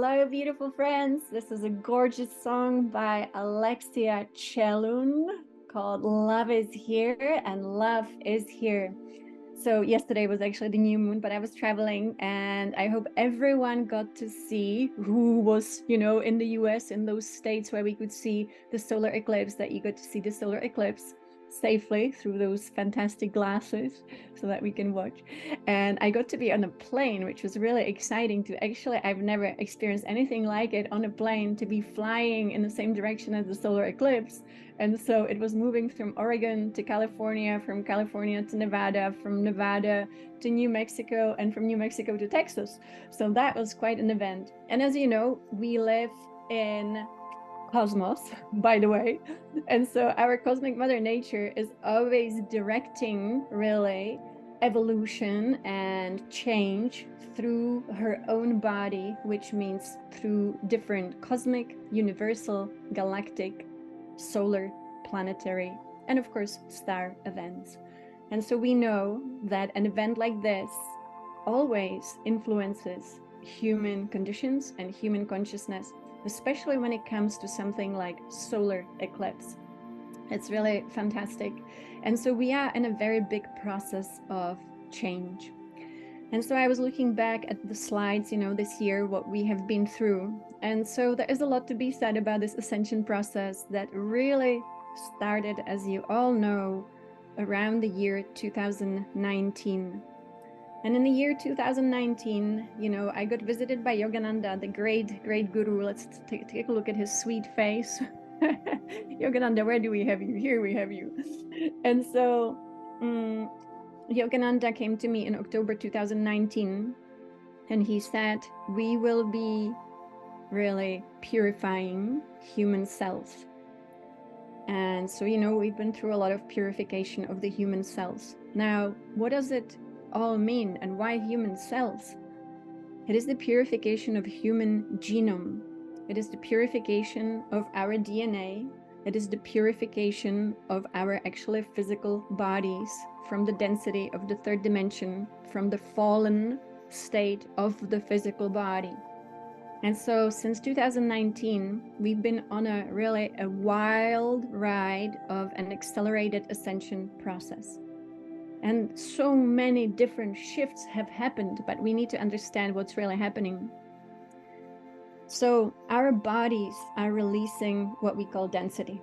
Hello, beautiful friends. This is a gorgeous song by Alexia Chelun called Love is Here and Love is Here. So yesterday was actually the new moon, but I was traveling and I hope everyone got to see who was, in the US, in those states where we could see the solar eclipse, that you got to see the solar eclipse safely through those fantastic glasses so that we can watch. And I got to be on a plane, which was really exciting to actually, I've never experienced anything like it on a plane, to be flying in the same direction as the solar eclipse. And so it was moving from Oregon to California, from California to Nevada, from Nevada to New Mexico, and from New Mexico to Texas. So that was quite an event. And as you know, we live in cosmos, by the way. And so our cosmic mother nature is always directing, really, evolution and change through her own body, which means through different cosmic, universal, galactic, solar, planetary, and of course, star events. And so we know that an event like this always influences human conditions and human consciousness, especially when it comes to something like solar eclipse. It's really fantastic. And so we are in a very big process of change. And so I was looking back at the slides, this year, what we have been through. And so there is a lot to be said about this ascension process that really started, as you all know, around the year 2019. And in the year 2019, I got visited by Yogananda, the great, great guru. Let's take a look at his sweet face. Yogananda, where do we have you? Here we have you. And so Yogananda came to me in October 2019, and he said, we will be really purifying human cells. And so, we've been through a lot of purification of the human cells. Now, what does it all mean, and why human cells? It is the purification of human genome. It is the purification of our DNA. It is the purification of our actually physical bodies from the density of the third dimension, from the fallen state of the physical body. And so since 2019, we've been on a wild ride of an accelerated ascension process. And so many different shifts have happened, but we need to understand what's really happening. So our bodies are releasing what we call density.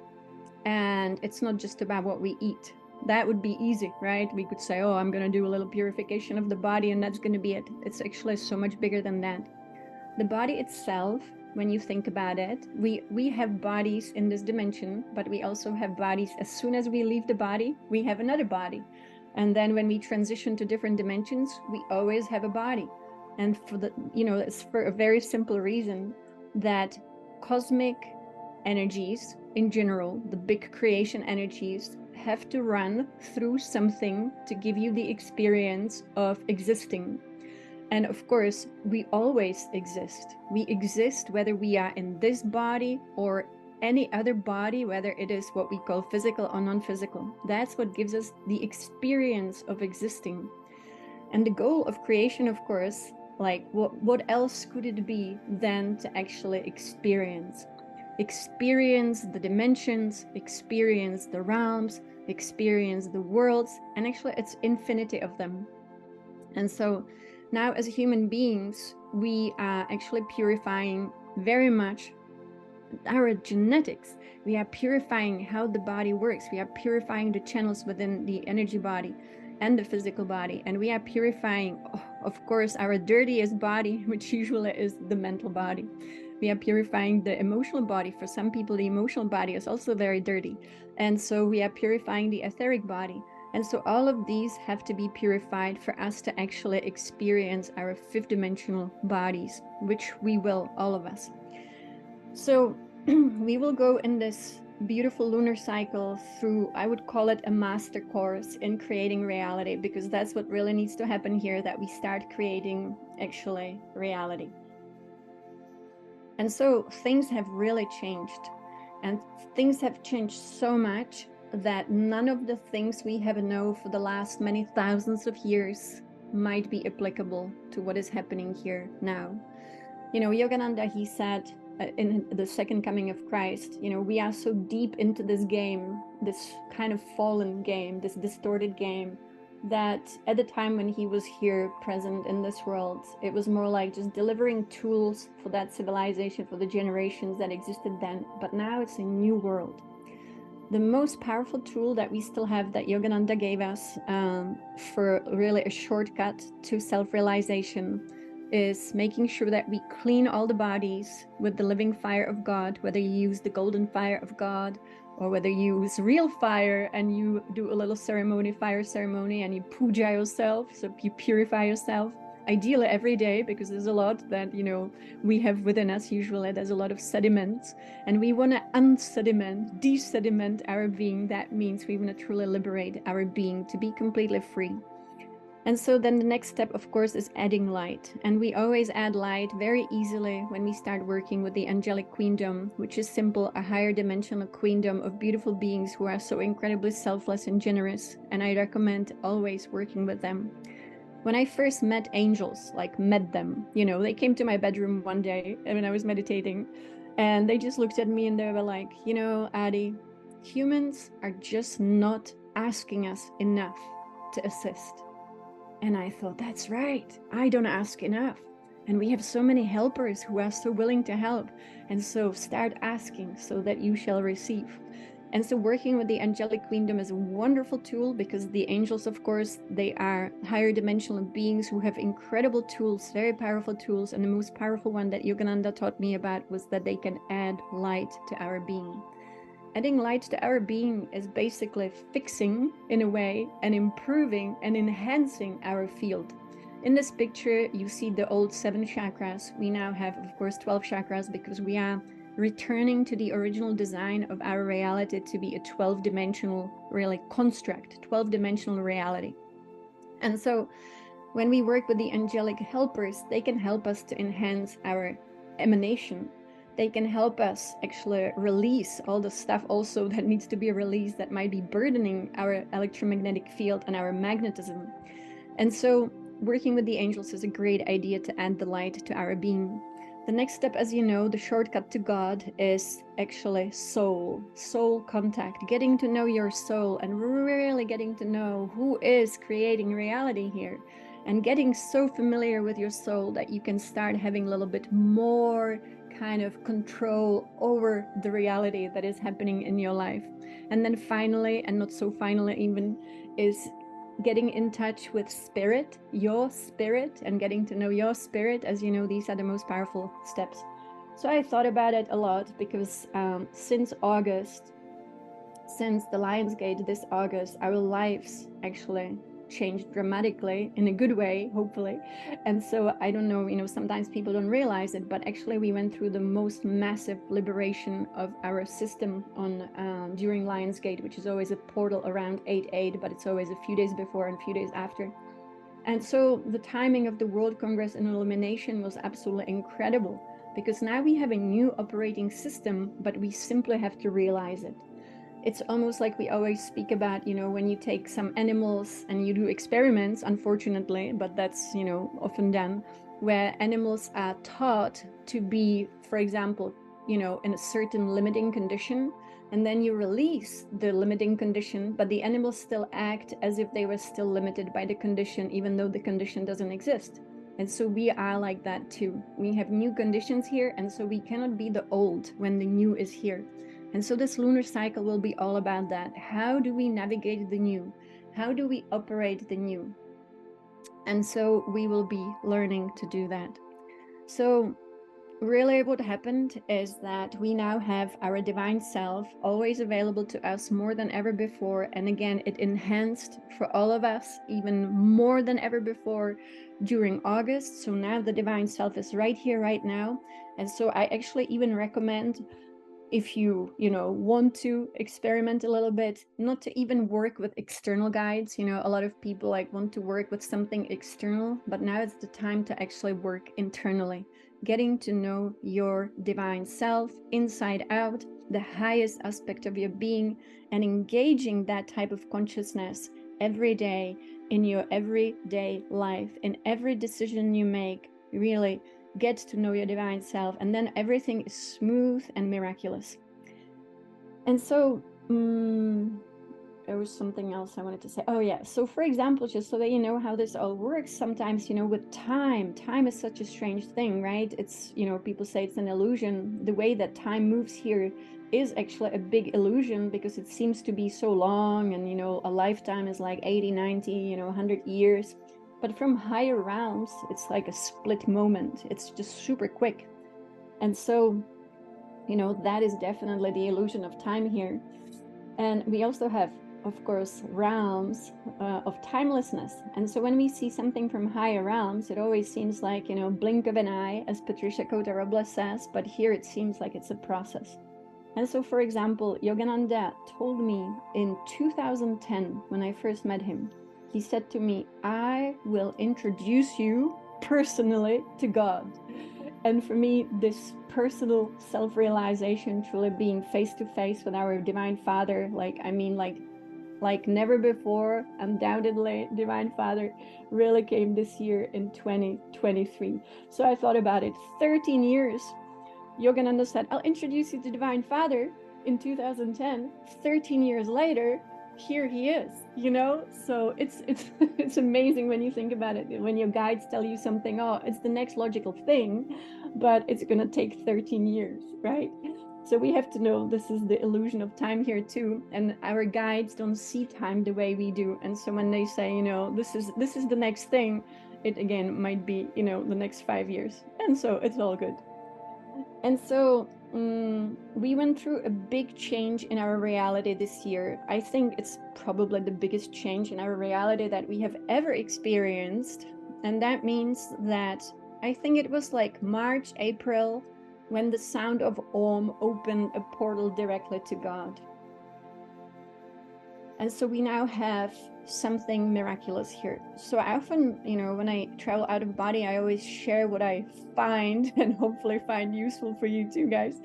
And it's not just about what we eat. That would be easy, right? We could say, oh, I'm going to do a little purification of the body and that's going to be it. It's actually so much bigger than that. The body itself, when you think about it, we have bodies in this dimension, but we also have bodies. As soon as we leave the body, we have another body. And then when we transition to different dimensions, we always have a body. And for it's for a very simple reason, that cosmic energies in general, the big creation energies, have to run through something to give you the experience of existing. And of course, we always exist. We exist whether we are in this body or any other body, whether it is what we call physical or non-physical. That's what gives us the experience of existing. And the goal of creation, of course, like what else could it be than to actually experience the dimensions, experience the realms, experience the worlds, and actually it's infinity of them. And so now as human beings, we are actually purifying very much our genetics. We are purifying how the body works. We are purifying the channels within the energy body and the physical body. And we are purifying, of course, our dirtiest body, which usually is the mental body. We are purifying the emotional body. For some people, the emotional body is also very dirty. And so we are purifying the etheric body. And so all of these have to be purified for us to actually experience our fifth dimensional bodies, which we will, all of us. So we will go in this beautiful lunar cycle through, I would call it a master course in creating reality, because that's what really needs to happen here, that we start creating actually reality. And so things have really changed, and things have changed so much that none of the things we have known for the last many thousands of years might be applicable to what is happening here now. You know, Yogananda, he said in the second coming of Christ, you know, we are so deep into this game, this kind of fallen game, this distorted game, that at the time when he was here present in this world, it was more like just delivering tools for that civilization, for the generations that existed then. But now it's a new world. The most powerful tool that we still have that Yogananda gave us for really a shortcut to self-realization is making sure that we clean all the bodies with the living fire of God, whether you use the golden fire of God or whether you use real fire and you do a little ceremony, fire ceremony, and you puja yourself, so you purify yourself. Ideally every day, because there's a lot that, you know, we have within us usually. There's a lot of sediments, and we want to unsediment, desediment our being. That means we want to truly liberate our being to be completely free. And so then the next step, of course, is adding light. And we always add light very easily when we start working with the angelic queendom, which is simple, a higher dimensional queendom of beautiful beings who are so incredibly selfless and generous. And I recommend always working with them. When I first met angels, like met them, you know, they came to my bedroom one day when I was meditating, and they just looked at me and they were like, you know, Adi, humans are just not asking us enough to assist. And I thought, that's right. I don't ask enough. And we have so many helpers who are so willing to help. And so start asking so that you shall receive. And so working with the angelic queendom is a wonderful tool, because the angels, of course, they are higher dimensional beings who have incredible tools, very powerful tools. And the most powerful one that Yogananda taught me about was that they can add light to our being. Adding light to our being is basically fixing, in a way, and improving and enhancing our field. In this picture, you see the old 7 chakras. We now have, of course, 12 chakras, because we are returning to the original design of our reality to be a 12-dimensional, really, construct, 12-dimensional reality. And so when we work with the angelic helpers, they can help us to enhance our emanation. They can help us actually release all the stuff also that needs to be released that might be burdening our electromagnetic field and our magnetism. And so working with the angels is a great idea to add the light to our being. The next step, as you know, the shortcut to God is actually soul contact, getting to know your soul and really getting to know who is creating reality here, and getting so familiar with your soul that you can start having a little bit more kind of control over the reality that is happening in your life. And then finally, and not so finally even, is getting in touch with spirit, your spirit, and getting to know your spirit. As you know, these are the most powerful steps. So I thought about it a lot, because since August, since the Lionsgate this August, our lives actually changed dramatically in a good way, hopefully. And so I don't know, you know, sometimes people don't realize it, but actually we went through the most massive liberation of our system on during Lionsgate, which is always a portal around 8/8, but it's always a few days before and a few days after. And so the timing of the World Congress in Illumination was absolutely incredible, because now we have a new operating system, but we simply have to realize it. It's almost like we always speak about, you know, when you take some animals and you do experiments, unfortunately, but that's, you know, often done, where animals are taught to be, for example, you know, in a certain limiting condition, and then you release the limiting condition, but the animals still act as if they were still limited by the condition, even though the condition doesn't exist. And so we are like that too. We have new conditions here, and so we cannot be the old when the new is here. And so this lunar cycle will be all about that. How do we navigate the new? How do we operate the new? And so we will be learning to do that. So really what happened is that we now have our divine self always available to us more than ever before. And again, it enhanced for all of us even more than ever before during August. So now the divine self is right here, right now. And so I actually even recommend, if you know, want to experiment a little bit, not to even work with external guides. You know, a lot of people like want to work with something external, but now it's the time to actually work internally, getting to know your divine self inside out, the highest aspect of your being, and engaging that type of consciousness every day in your everyday life, in every decision you make, really get to know your divine self, and then everything is smooth and miraculous. And so there was something else I wanted to say. Oh yeah, so for example, just so that you know how this all works, sometimes, you know, with time is such a strange thing, right? It's, you know, people say it's an illusion. The way that time moves here is actually a big illusion, because it seems to be so long, and, you know, a lifetime is like 80, 90, you know, 100 years. But from higher realms, it's like a split moment. It's just super quick. And so, you know, that is definitely the illusion of time here. And we also have, of course, realms of timelessness. And so when we see something from higher realms, it always seems like, you know, blink of an eye, as Patricia Kota-Robles says, but here it seems like it's a process. And so, for example, Yogananda told me in 2010, when I first met him, he said to me, I will introduce you personally to God. And for me, this personal self-realization, truly being face-to-face with our Divine Father, like never before, undoubtedly, Divine Father, really came this year in 2023. So I thought about it, 13 years. Yogananda said, I'll introduce you to Divine Father in 2010. 13 years later, here he is, you know? So it's amazing when you think about it. When your guides tell you something, oh, it's the next logical thing, but it's gonna take 13 years, right? So we have to know this is the illusion of time here too, and our guides don't see time the way we do. And so when they say, you know, this is the next thing, it again might be, you know, the next 5 years. And so it's all good. And so we went through a big change in our reality this year. I think it's probably the biggest change in our reality that we have ever experienced. And that means that I think it was like March, April, when the sound of Om opened a portal directly to God. And so we now have something miraculous here. So I often, you know, when I travel out of body, I always share what I find, and hopefully find useful for you too, guys,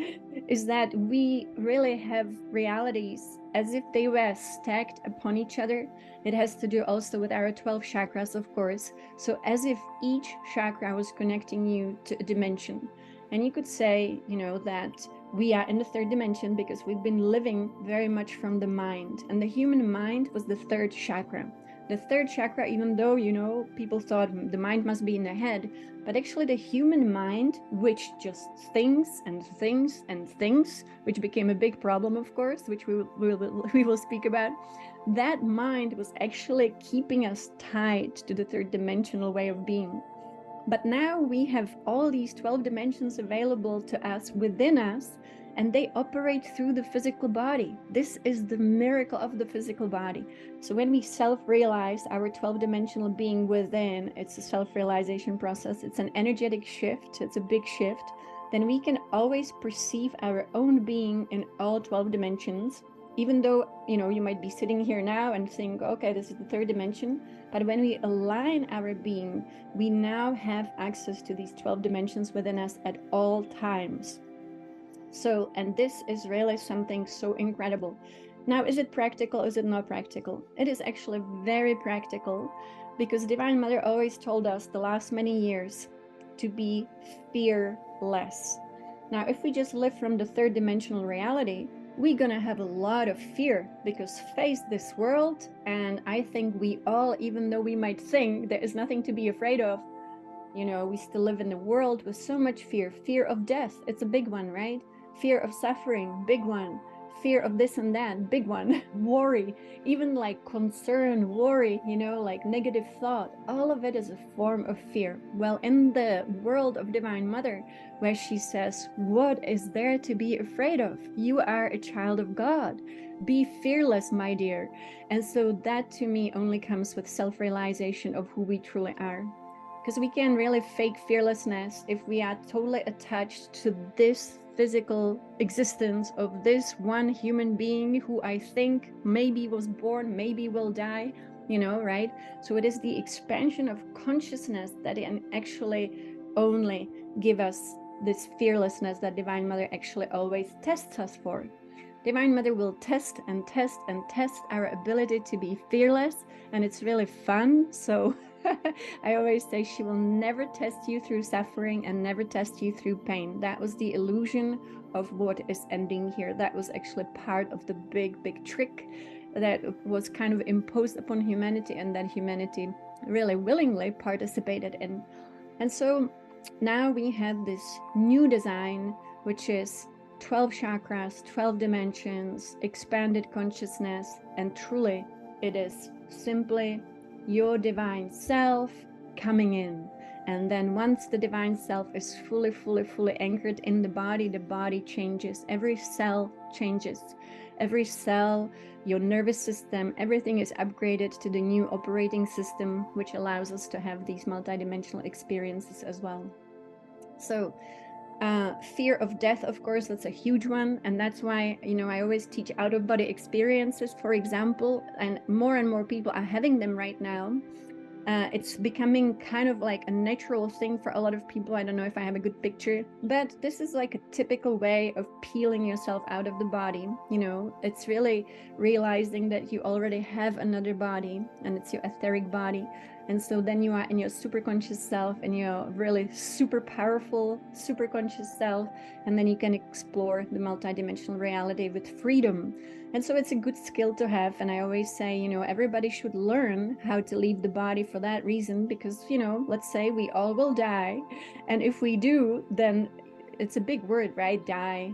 is that we really have realities as if they were stacked upon each other. It has to do also with our 12 chakras, of course. So as if each chakra was connecting you to a dimension. And you could say, you know, that we are in the third dimension because we've been living very much from the mind. And the human mind was the third chakra. The third chakra, even though, you know, people thought the mind must be in the head, but actually the human mind, which just thinks and thinks and thinks, which became a big problem, of course, which we will speak about, that mind was actually keeping us tied to the third dimensional way of being. But now we have all these 12 dimensions available to us within us, and they operate through the physical body. This is the miracle of the physical body. So when we self-realize our 12-dimensional being within, it's a self-realization process. It's an energetic shift. It's a big shift. Then we can always perceive our own being in all 12 dimensions. Even though, you know, you might be sitting here now and think, okay, this is the third dimension. But when we align our being, we now have access to these 12 dimensions within us at all times. So, and this is really something so incredible. Now, is it practical? Is it not practical? It is actually very practical, because Divine Mother always told us the last many years to be fearless. Now, if we just live from the third dimensional reality, we're gonna have a lot of fear, because face this world, and I think we all, even though we might think there is nothing to be afraid of, you know, we still live in a world with so much fear. Fear of death, it's a big one, right? Fear of suffering, big one. Fear of this and that, big one. Worry, even like concern, worry, you know, like negative thought, all of it is a form of fear. Well, in the world of Divine Mother, where she says, what is there to be afraid of? You are a child of God. Be fearless, my dear. And so that to me only comes with self-realization of who we truly are. Because we can really fake fearlessness if we are totally attached to this physical existence of this one human being who I think maybe was born, maybe will die, you know, right? So it is the expansion of consciousness that can actually only give us this fearlessness that Divine Mother actually always tests us for. Divine Mother will test and test and test our ability to be fearless, and it's really fun. So I always say she will never test you through suffering and never test you through pain. That was the illusion of what is ending here. That was actually part of the big trick that was kind of imposed upon humanity, and that humanity really willingly participated in. And so now we have this new design, which is 12 chakras, 12 dimensions, expanded consciousness, and truly it is simply your divine self coming in. And then once the divine self is fully anchored in the body changes. Every cell changes. Every cell, your nervous system, everything is upgraded to the new operating system, which allows us to have these multidimensional experiences as well. So fear of death, of course, that's a huge one. And that's why, I always teach out-of-body experiences, for example, and more people are having them right now. It's becoming kind of like a natural thing for a lot of people. I don't know if I have a good picture, but this is like a typical way of peeling yourself out of the body. It's really realizing that you already have another body, and it's your etheric body. And so then you are in your super conscious self, and your really super powerful, super conscious self. And then you can explore the multidimensional reality with freedom. And so it's a good skill to have. And I always say, everybody should learn how to leave the body for that reason, because, let's say we all will die. And if we do, then it's a big word, right? Die.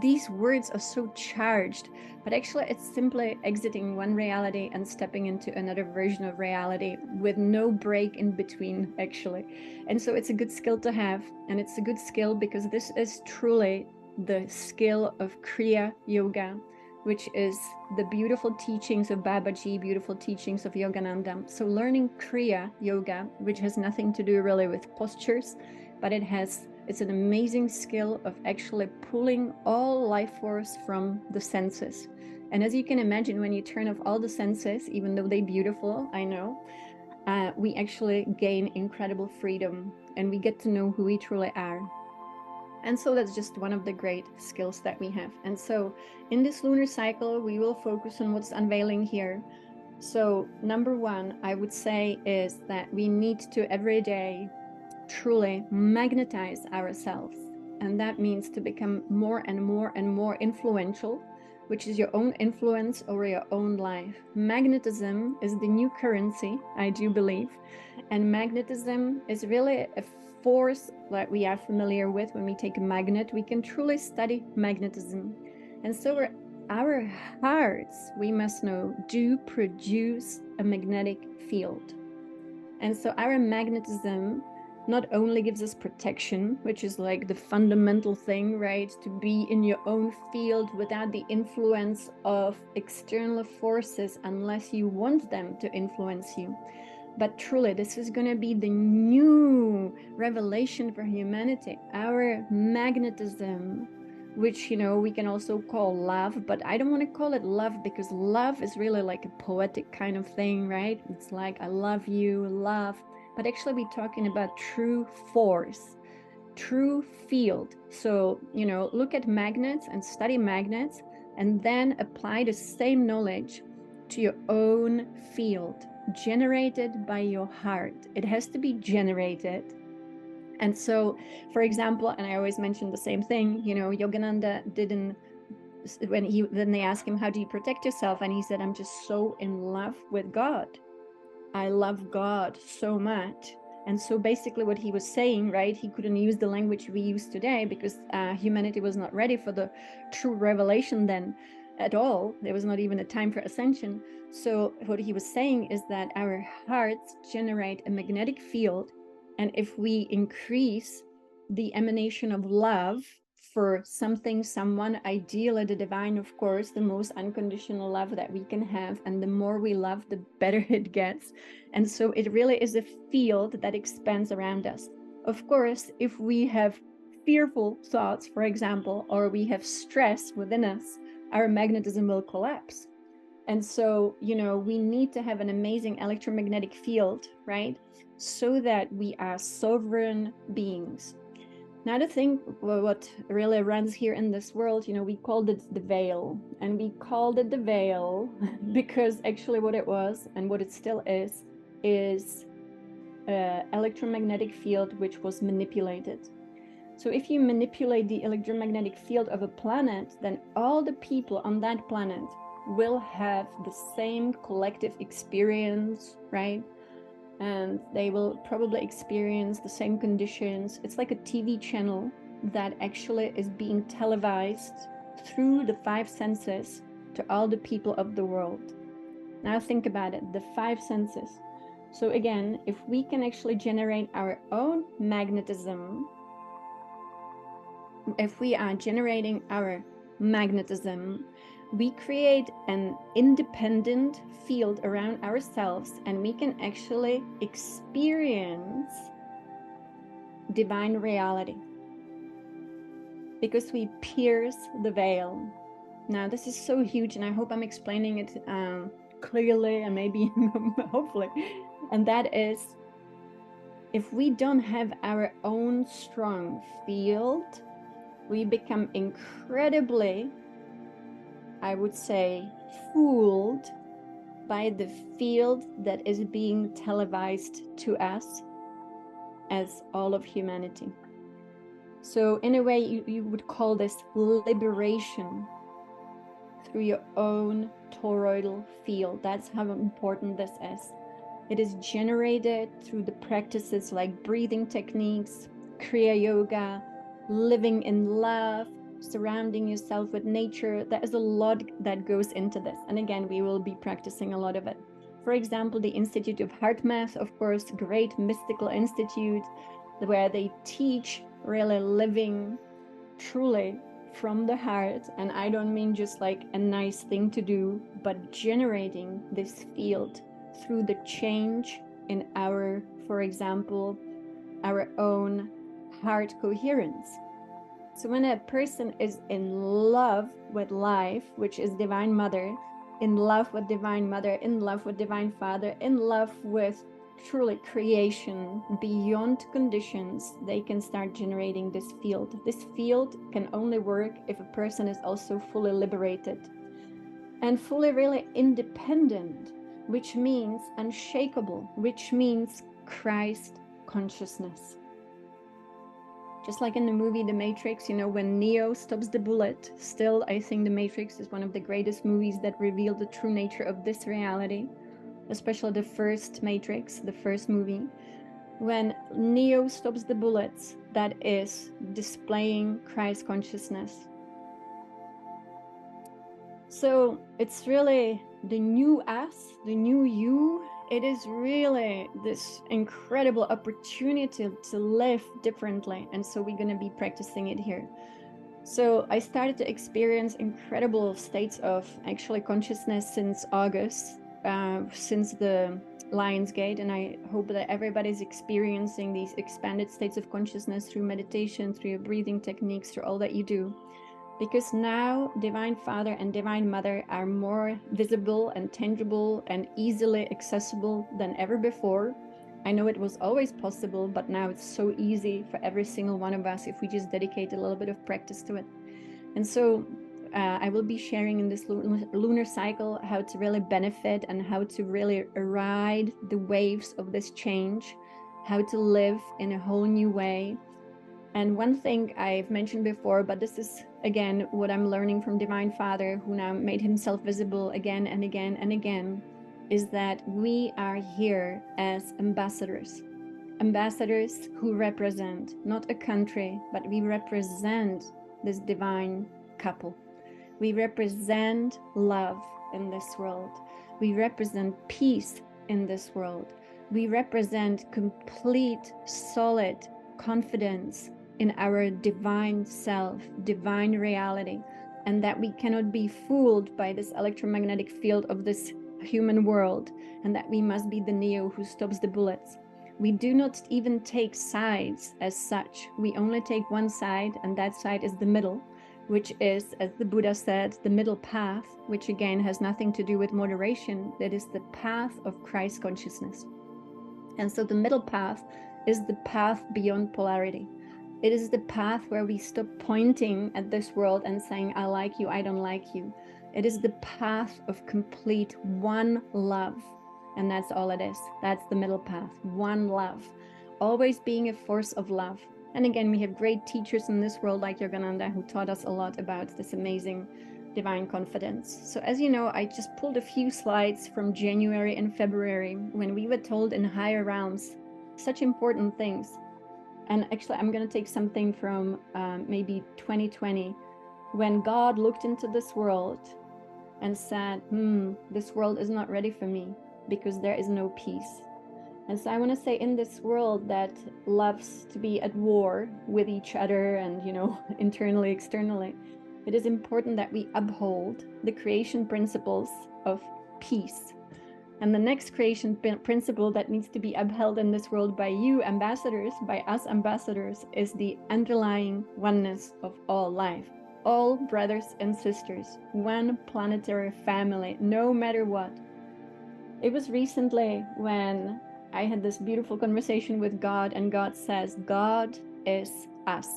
These words are so charged, but actually it's simply exiting one reality and stepping into another version of reality with no break in between, actually. And so it's a good skill to have. And it's a good skill because this is truly the skill of Kriya Yoga, which is the beautiful teachings of Babaji, beautiful teachings of Yogananda. So learning Kriya Yoga, which has nothing to do really with postures, but it's an amazing skill of actually pulling all life force from the senses. And as you can imagine, when you turn off all the senses, even though they're beautiful, I know, we actually gain incredible freedom, and we get to know who we truly are. And so that's just one of the great skills that we have. And so in this lunar cycle, we will focus on what's unveiling here. So number one, I would say, is that we need to every day truly magnetize ourselves. And that means to become more and more influential, which is your own influence over your own life. Magnetism is the new currency, I do believe. And magnetism is really a force that we are familiar with. When we take a magnet, we can truly study magnetism. And so our hearts, we must know, do produce a magnetic field. And so our magnetism not only gives us protection, which is like the fundamental thing, right? To be in your own field without the influence of external forces, unless you want them to influence you. But truly, this is going to be the new revelation for humanity. Our magnetism, which, we can also call love, but I don't want to call it love, because love is really like a poetic kind of thing, right? It's like, I love you, love. But actually, we're talking about true force, true field. So, look at magnets and study magnets, and then apply the same knowledge to your own field, generated by your heart. It has to be generated. And so, for example, and I always mention the same thing, Yogananda didn't, when they asked him, how do you protect yourself? And he said, I'm just so in love with God. I love God so much. And so basically what he was saying, right, he couldn't use the language we use today, because humanity was not ready for the true revelation then at all. There was not even a time for ascension. So what he was saying is that our hearts generate a magnetic field. And if we increase the emanation of love for something, someone, ideally the divine, of course, the most unconditional love that we can have. And the more we love, the better it gets. And so it really is a field that expands around us. Of course, if we have fearful thoughts, for example, or we have stress within us, our magnetism will collapse. And so, we need to have an amazing electromagnetic field, right? So that we are sovereign beings. Now, the thing, what really runs here in this world, we called it the veil. And we called it the veil because actually what it was, and what it still is is an electromagnetic field which was manipulated. So if you manipulate the electromagnetic field of a planet, then all the people on that planet will have the same collective experience, right? And they will probably experience the same conditions. It's like a TV channel that actually is being televised through the 5 senses to all the people of the world. Now think about it, the 5 senses. So again, if we can actually generate our own magnetism, if we are generating our magnetism, we create an independent field around ourselves, and we can actually experience divine reality because we pierce the veil. Now, this is so huge, and I hope I'm explaining it clearly and maybe hopefully. And that is, if we don't have our own strong field, we become incredibly, I would say, fooled by the field that is being televised to us as all of humanity. So in a way, you would call this liberation through your own toroidal field. That's how important this is. It is generated through the practices like breathing techniques, Kriya Yoga, living in love, surrounding yourself with nature. There is a lot that goes into this. And again, we will be practicing a lot of it. For example, the Institute of Heart Math, of course, great mystical institute where they teach really living truly from the heart. And I don't mean just like a nice thing to do, but generating this field through the change in our, for example, our own heart coherence. So when a person is in love with life, which is Divine Mother, in love with Divine Mother, in love with Divine Father, in love with truly creation beyond conditions, they can start generating this field. This field can only work if a person is also fully liberated and fully really independent, which means unshakable, which means Christ consciousness. Just like in the movie The Matrix, you know, when Neo stops the bullet, still I think The Matrix is one of the greatest movies that reveal the true nature of this reality, especially the first Matrix, the first movie. When Neo stops the bullets, that is displaying Christ consciousness. So it's really the new us, the new you. It is really this incredible opportunity to live differently. And so we're going to be practicing it here. So I started to experience incredible states of actually consciousness since August, since the Lion's Gate. And I hope that everybody's experiencing these expanded states of consciousness through meditation, through your breathing techniques, through all that you do. Because now Divine Father and Divine Mother are more visible and tangible and easily accessible than ever before. I know it was always possible, but now it's so easy for every single one of us if we just dedicate a little bit of practice to it. And so I will be sharing in this lunar cycle how to really benefit and how to really ride the waves of this change, how to live in a whole new way. And one thing I've mentioned before, but this is, again, what I'm learning from Divine Father, who now made himself visible again and again and again, is that we are here as ambassadors. Ambassadors who represent not a country, but we represent this divine couple. We represent love in this world. We represent peace in this world. We represent complete, solid confidence in our divine self, divine reality, and that we cannot be fooled by this electromagnetic field of this human world, and that we must be the Neo who stops the bullets. We do not even take sides as such. We only take one side, and that side is the middle, which is, as the Buddha said, the middle path, which again has nothing to do with moderation. That is the path of Christ consciousness. And so the middle path is the path beyond polarity. It is the path where we stop pointing at this world and saying, I like you, I don't like you. It is the path of complete one love. And that's all it is. That's the middle path. One love. Always being a force of love. And again, we have great teachers in this world like Yogananda who taught us a lot about this amazing divine confidence. So as you know, I just pulled a few slides from January and February when we were told in higher realms such important things. And actually, I'm going to take something from maybe 2020 when God looked into this world and said, this world is not ready for me because there is no peace. And so I want to say, in this world that loves to be at war with each other and, you know, internally, externally, it is important that we uphold the creation principles of peace. And the next creation principle that needs to be upheld in this world by you ambassadors, by us ambassadors, is the underlying oneness of all life. All brothers and sisters, one planetary family, no matter what. It was recently when I had this beautiful conversation with God, and God says, God is us.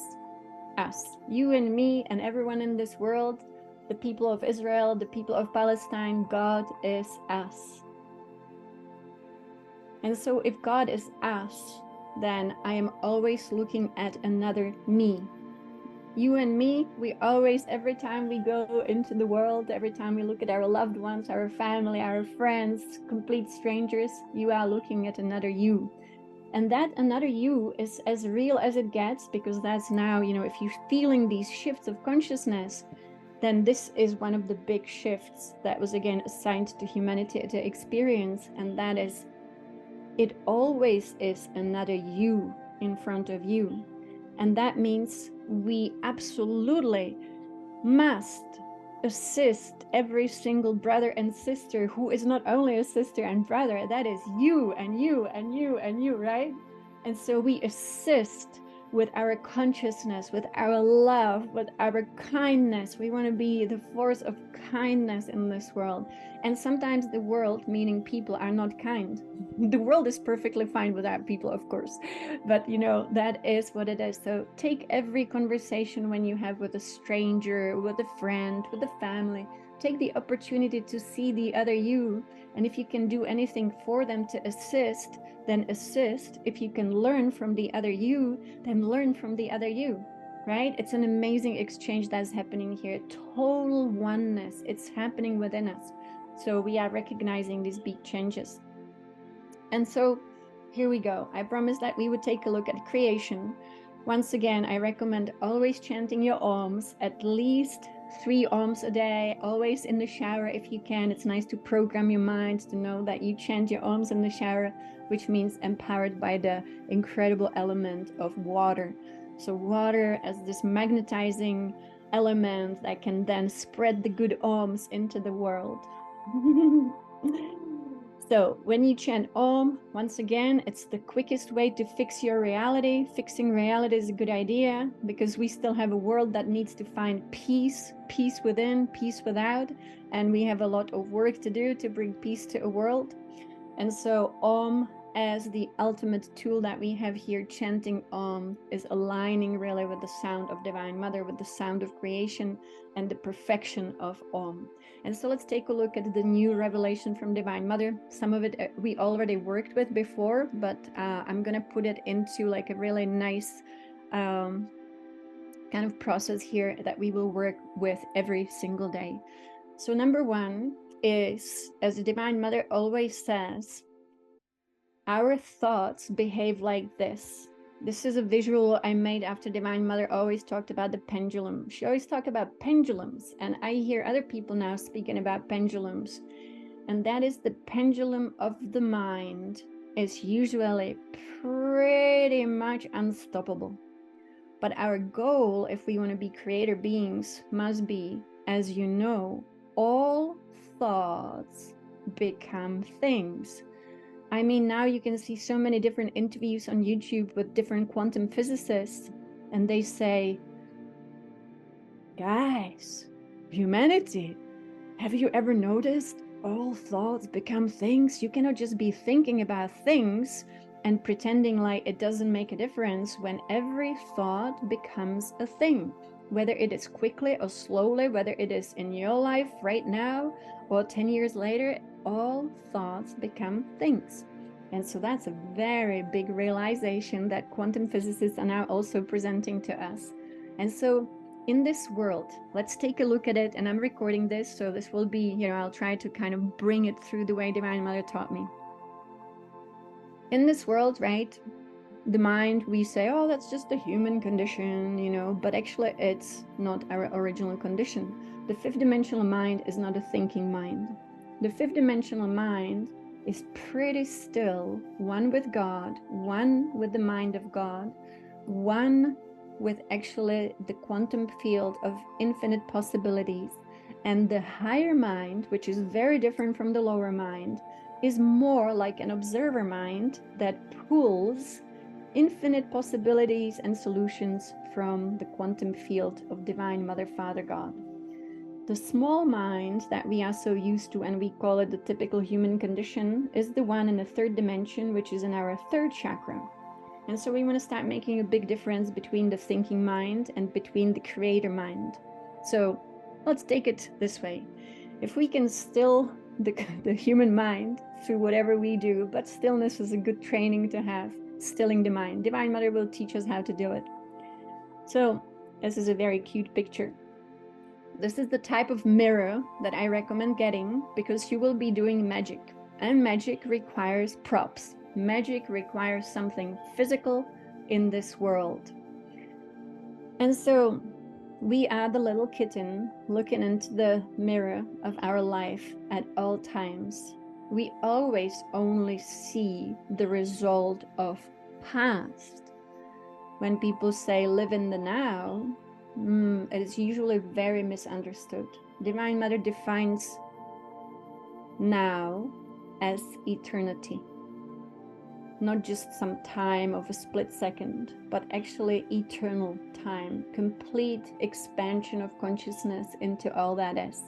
Us. You and me and everyone in this world, the people of Israel, the people of Palestine, God is us. And so if God is us, then I am always looking at another me. You and me, we always, every time we go into the world, every time we look at our loved ones, our family, our friends, complete strangers, you are looking at another you. And that another you is as real as it gets, because that's now, you know, if you're feeling these shifts of consciousness, then this is one of the big shifts that was again assigned to humanity to experience. And that is, it always is another you in front of you. And that means we absolutely must assist every single brother and sister who is not only a sister and brother, that is you and you and you and you, right? And so we assist with our consciousness, with our love, with our kindness. We want to be the force of kindness in this world. And sometimes the world, meaning people, are not kind. The world is perfectly fine without people, of course. But, you know, that is what it is. So take every conversation when you have with a stranger, with a friend, with a family, take the opportunity to see the other you. And if you can do anything for them to assist, then assist. If you can learn from the other you, then learn from the other you, right? It's an amazing exchange that's happening here. Total oneness. It's happening within us. So we are recognizing these big changes. And so here we go. I promised that we would take a look at creation. Once again, I recommend always chanting your Oms, at least 3 Oms a day, always in the shower if you can. It's nice to program your mind to know that you chant your Oms in the shower, which means empowered by the incredible element of water. So water as this magnetizing element that can then spread the good Oms into the world. So when you chant Om, once again, it's the quickest way to fix your reality. Fixing reality is a good idea because we still have a world that needs to find peace, peace within, peace without. And we have a lot of work to do to bring peace to a world. And so Om, as the ultimate tool that we have here, chanting Om, is aligning really with the sound of Divine Mother, with the sound of creation and the perfection of Om. And so let's take a look at the new revelation from Divine Mother. Some of it we already worked with before, but I'm going to put it into like a really nice kind of process here that we will work with every single day. So number 1 is, as the Divine Mother always says, our thoughts behave like this. This is a visual I made after Divine Mother always talked about the pendulum. She always talked about pendulums, and I hear other people now speaking about pendulums. And that is the pendulum of the mind is usually pretty much unstoppable. But our goal, if we want to be creator beings, must be, as you know, all thoughts become things. I mean, now you can see so many different interviews on YouTube with different quantum physicists, and they say, guys, humanity, have you ever noticed all thoughts become things? You cannot just be thinking about things and pretending like it doesn't make a difference when every thought becomes a thing, whether it is quickly or slowly, whether it is in your life right now or 10 years later. all thoughts become things. And so that's a very big realization that quantum physicists are now also presenting to us. And so in this world, let's take a look at it. And I'm recording this, so this will be, I'll try to kind of bring it through the way Divine Mother taught me. In this world, right, the mind, we say, oh, that's just a human condition, but actually it's not our original condition. The fifth dimensional mind is not a thinking mind. The fifth dimensional mind is pretty still one with God, one with the mind of God, one with actually the quantum field of infinite possibilities. And the higher mind, which is very different from the lower mind, is more like an observer mind that pulls infinite possibilities and solutions from the quantum field of Divine Mother, Father, God. The small mind that we are so used to, and we call it the typical human condition, is the one in the third dimension, which is in our third chakra. And so we want to start making a big difference between the thinking mind and between the creator mind. So let's take it this way. If we can still the human mind through whatever we do, but stillness is a good training to have, stilling the mind. Divine Mother will teach us how to do it. So this is a very cute picture. This is the type of mirror that I recommend getting, because you will be doing magic, and magic requires props. Magic requires something physical in this world. And so we are the little kitten looking into the mirror of our life at all times. We always only see the result of past. When people say live in the now, it is usually very misunderstood. Divine Mother defines now as eternity. Not just some time of a split second, but actually eternal time, complete expansion of consciousness into all that is.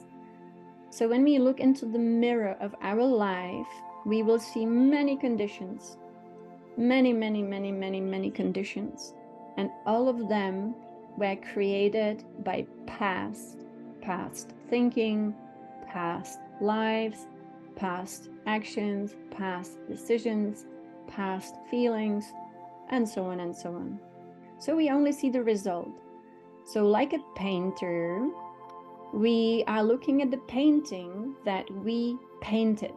So when we look into the mirror of our life, we will see many conditions, many conditions. And all of them were created by past thinking, past lives, past actions, past decisions, past feelings, and so on and so on. So we only see the result. So like a painter, we are looking at the painting that we painted.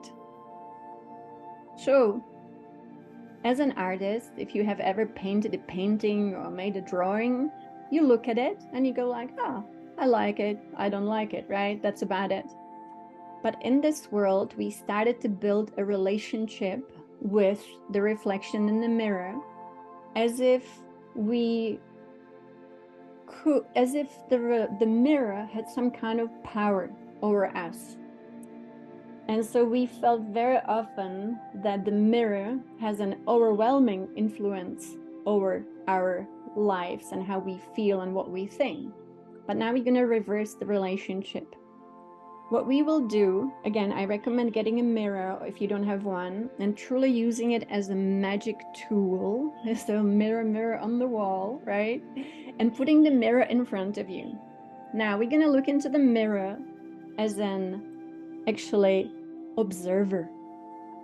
So as an artist, if you have ever painted a painting or made a drawing, you look at it and you go like, oh, I like it, I don't like it, right? That's about it. But in this world, we started to build a relationship with the reflection in the mirror, as if we could, as if the mirror had some kind of power over us. And so we felt very often that the mirror has an overwhelming influence over our lives and how we feel and what we think. But now we're going to reverse the relationship. What we will do, again, I recommend getting a mirror if you don't have one, and truly using it as a magic tool. So mirror on the wall, right? And putting the mirror in front of you. Now we're going to look into the mirror as an actually observer.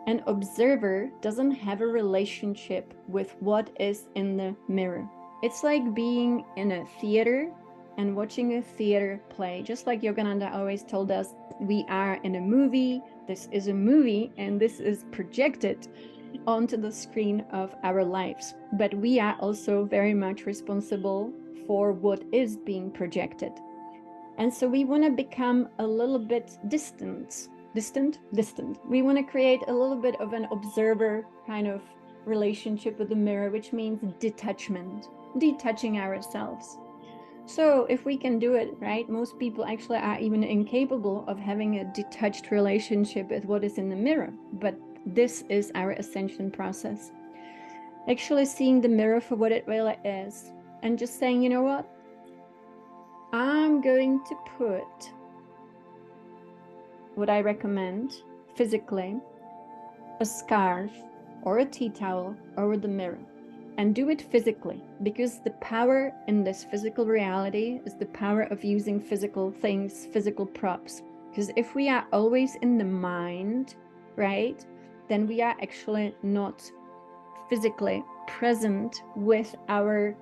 An observer doesn't have a relationship with what is in the mirror. It's like being in a theater and watching a theater play. Just like Yogananda always told us, we are in a movie, this is a movie, and this is projected onto the screen of our lives. But we are also very much responsible for what is being projected. And so we want to become a little bit distant. We want to create a little bit of an observer kind of relationship with the mirror, which means detachment, detaching ourselves. So if we can do it, right, most people actually are even incapable of having a detached relationship with what is in the mirror. But this is our ascension process. Actually seeing the mirror for what it really is and just saying, you know what? I'm going to put what I recommend physically, a scarf or a tea towel over the mirror. And do it physically, because the power in this physical reality is the power of using physical things, physical props. Because if we are always in the mind, right, then we are actually not physically present with our,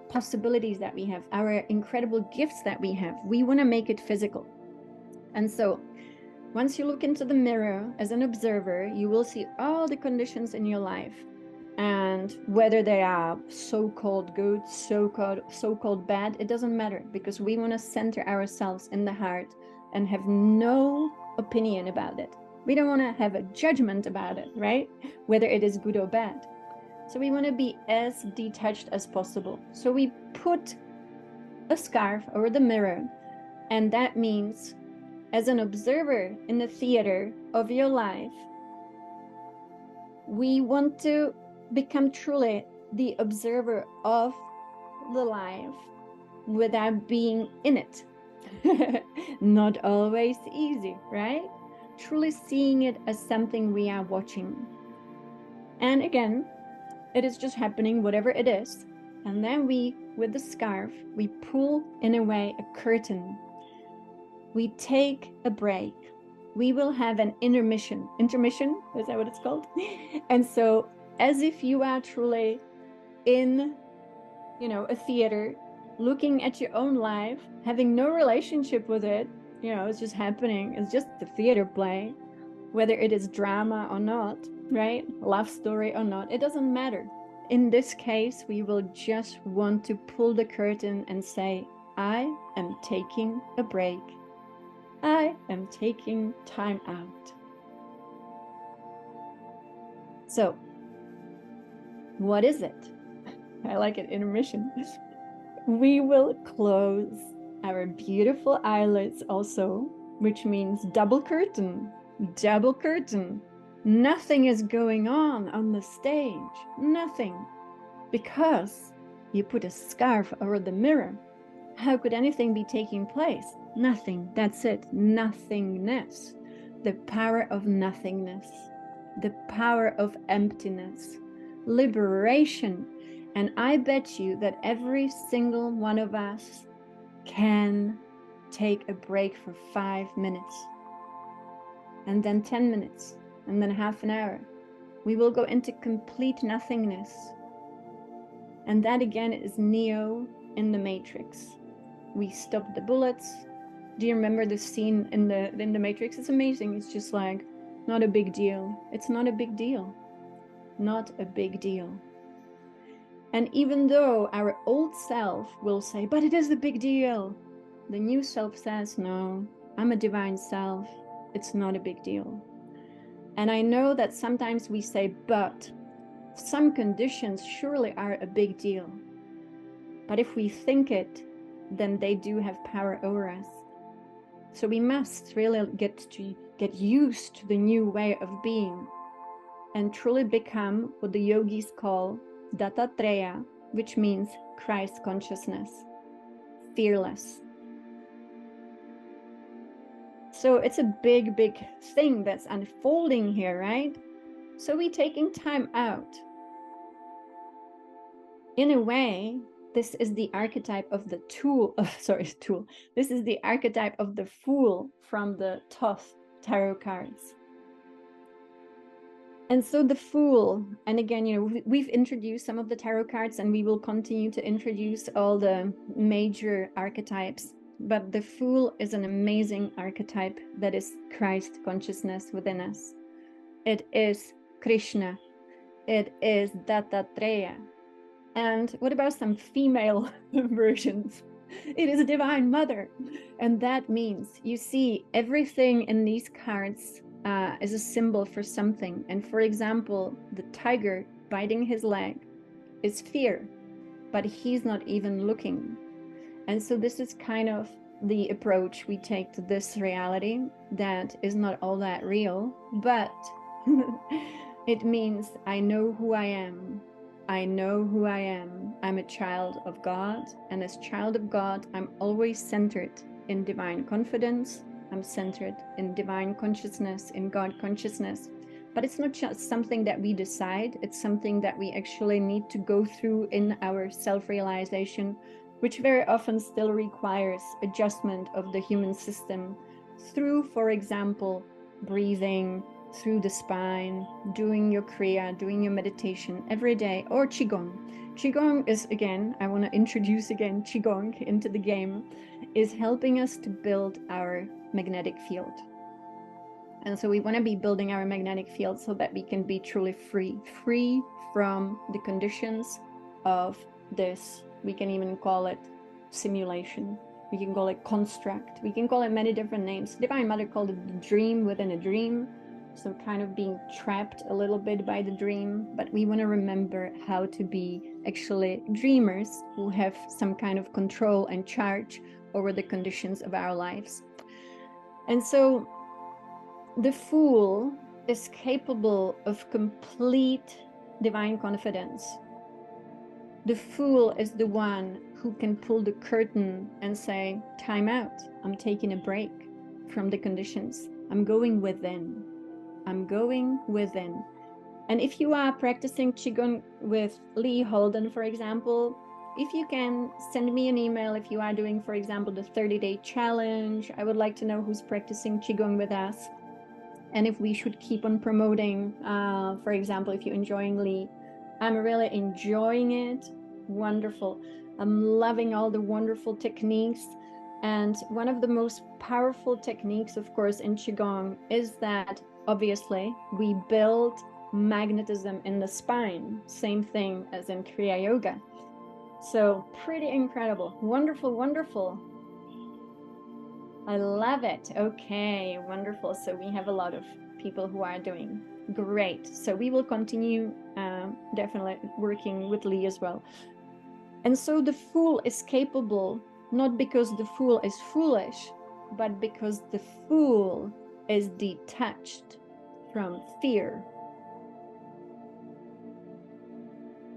possibilities that we have, our incredible gifts that we have. We want to make it physical. And so once you look into the mirror as an observer, you will see all the conditions in your life, and whether they are so-called good, so-called bad, it doesn't matter, because we want to center ourselves in the heart and have no opinion about it. We don't want to have a judgment about it, right? Whether it is good or bad. So we want to be as detached as possible. So we put a scarf over the mirror, and that means, as an observer in the theater of your life, we want to become truly the observer of the life without being in it. Not always easy, right? Truly seeing it as something we are watching. And again, it is just happening, whatever it is. And then we, with the scarf, we pull in a way a curtain. We take a break. We will have an intermission. Intermission, is that what it's called? And so, as if you are truly in, a theater, looking at your own life, having no relationship with it, it's just happening. It's just the theater play, whether it is drama or not, right? Love story or not, it doesn't matter. In this case, we will just want to pull the curtain and say, I am taking a break. I am taking time out. So, what is it? I like it, intermission. We will close our beautiful eyelids also, which means double curtain, double curtain. Nothing is going on the stage, nothing, because you put a scarf over the mirror. How could anything be taking place? Nothing, that's it, nothingness. The power of nothingness, the power of emptiness, liberation. And I bet you that every single one of us can take a break for 5 minutes, and then 10 minutes, and then half an hour. We will go into complete nothingness. And that again is Neo in the Matrix. We stop the bullets. Do you remember the scene in the Matrix? It's amazing. It's just like, not a big deal. It's not a big deal. Not a big deal. And even though our old self will say, but it is a big deal, the new self says, no, I'm a divine self. It's not a big deal. And I know that sometimes we say, but some conditions surely are a big deal. But if we think it, then they do have power over us. So we must really get used to the new way of being and truly become what the yogis call Dattatreya, which means Christ consciousness, fearless. So it's a big, big thing that's unfolding here, right? So we're taking time out. In a way, this is the archetype of the This is the archetype of the Fool from the Thoth tarot cards. And so the Fool, and again, we've introduced some of the tarot cards, and we will continue to introduce all the major archetypes. But the Fool is an amazing archetype that is Christ consciousness within us. It is Krishna. It is Dattatreya. And what about some female versions? It is a Divine Mother. And that means, you see, everything in these cards is a symbol for something. And for example, the tiger biting his leg is fear, but he's not even looking. And so this is kind of the approach we take to this reality that is not all that real, but it means I know who I am. I know who I am. I'm a child of God, and as child of God, I'm always centered in divine confidence. I'm centered in divine consciousness, in God consciousness. But it's not just something that we decide, it's something that we actually need to go through in our self-realization, which very often still requires adjustment of the human system through, for example, breathing through the spine, doing your Kriya, doing your meditation every day, or Qigong. Qigong is, again, I want to introduce again Qigong into the game, is helping us to build our magnetic field. And so we want to be building our magnetic field so that we can be truly free from the conditions of this. We can even call it simulation. We can call it construct. We can call it many different names. Divine Mother called it the dream within a dream. So kind of being trapped a little bit by the dream. But we want to remember how to be actually dreamers who have some kind of control and charge over the conditions of our lives. And so the Fool is capable of complete divine confidence. The Fool is the one who can pull the curtain and say, time out, I'm taking a break from the conditions. I'm going within. I'm going within. And if you are practicing Qigong with Lee Holden, for example, if you can send me an email, if you are doing, for example, the 30-day challenge, I would like to know who's practicing Qigong with us. And if we should keep on promoting, for example, if you're enjoying Lee, I'm really enjoying it. Wonderful. I'm loving all the wonderful techniques. And one of the most powerful techniques, of course, in Qigong is that, obviously, we build magnetism in the spine. Same thing as in Kriya Yoga. So pretty incredible. Wonderful, wonderful. I love it. Okay, wonderful. So we have a lot of people who are doing great. So we will continue definitely working with Lee as well. And so the Fool is capable, not because the Fool is foolish, but because the Fool is detached from fear.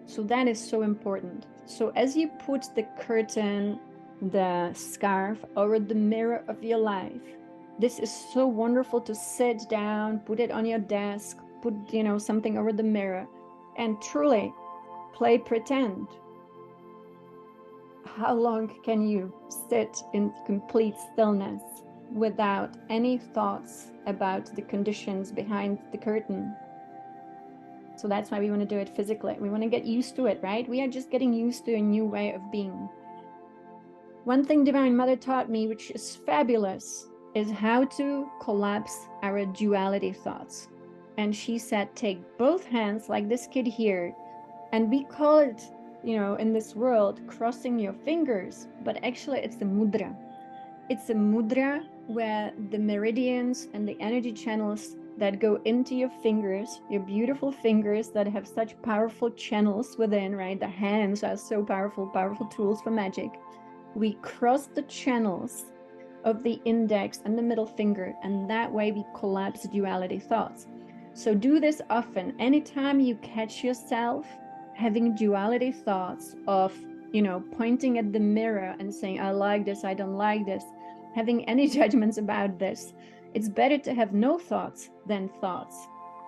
So that is so important. So as you put the curtain, the scarf over the mirror of your life, this is so wonderful to sit down, put it on your desk, put, you know, something over the mirror and truly play pretend. How long can you sit in complete stillness without any thoughts about the conditions behind the curtain? So that's why we want to do it physically. We want to get used to it, right? We are just getting used to a new way of being. One thing Divine Mother taught me, which is fabulous, is how to collapse our duality thoughts. And she said, take both hands like this kid here, and we call it, you know, in this world, crossing your fingers, but actually it's a mudra. It's a mudra where the meridians and the energy channels that go into your fingers, your beautiful fingers that have such powerful channels within, right? The hands are so powerful, powerful tools for magic. We cross the channels of the index and the middle finger, and that way we collapse duality thoughts. So do this often. Anytime you catch yourself having duality thoughts of, you know, pointing at the mirror and saying, I like this, I don't like this, having any judgments about this, it's better to have no thoughts than thoughts,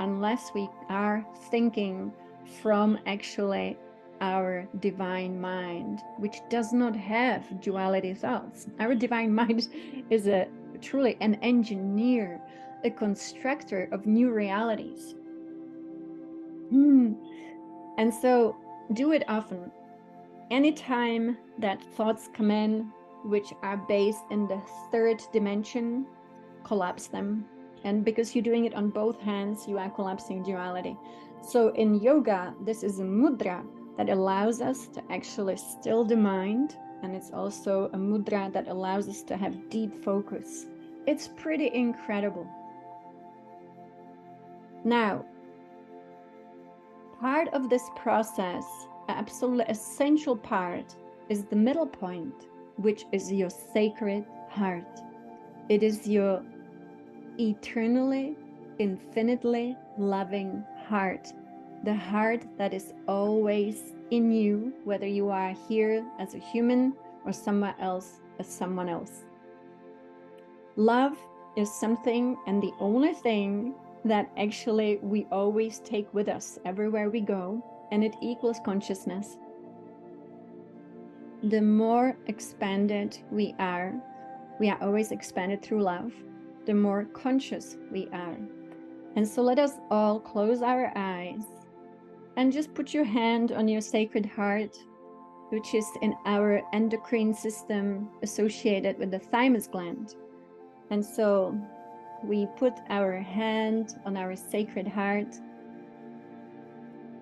unless we are thinking from actually our divine mind, which does not have duality thoughts. Our divine mind is truly an engineer, a constructor of new realities. And so do it often. Anytime that thoughts come in, which are based in the third dimension, collapse them. And because you're doing it on both hands, you are collapsing duality. So in yoga, this is a mudra that allows us to actually still the mind. And it's also a mudra that allows us to have deep focus. It's pretty incredible. Now, part of this process, absolutely essential part, is the middle point, which is your sacred heart. It is your eternally, infinitely loving heart. The heart that is always in you, whether you are here as a human or somewhere else as someone else. Love is something and the only thing that actually we always take with us everywhere we go, and it equals consciousness. The more expanded we are always expanded through love. the more conscious we are. And so let us all close our eyes and just put your hand on your sacred heart, which is in our endocrine system associated with the thymus gland. And so we put our hand on our sacred heart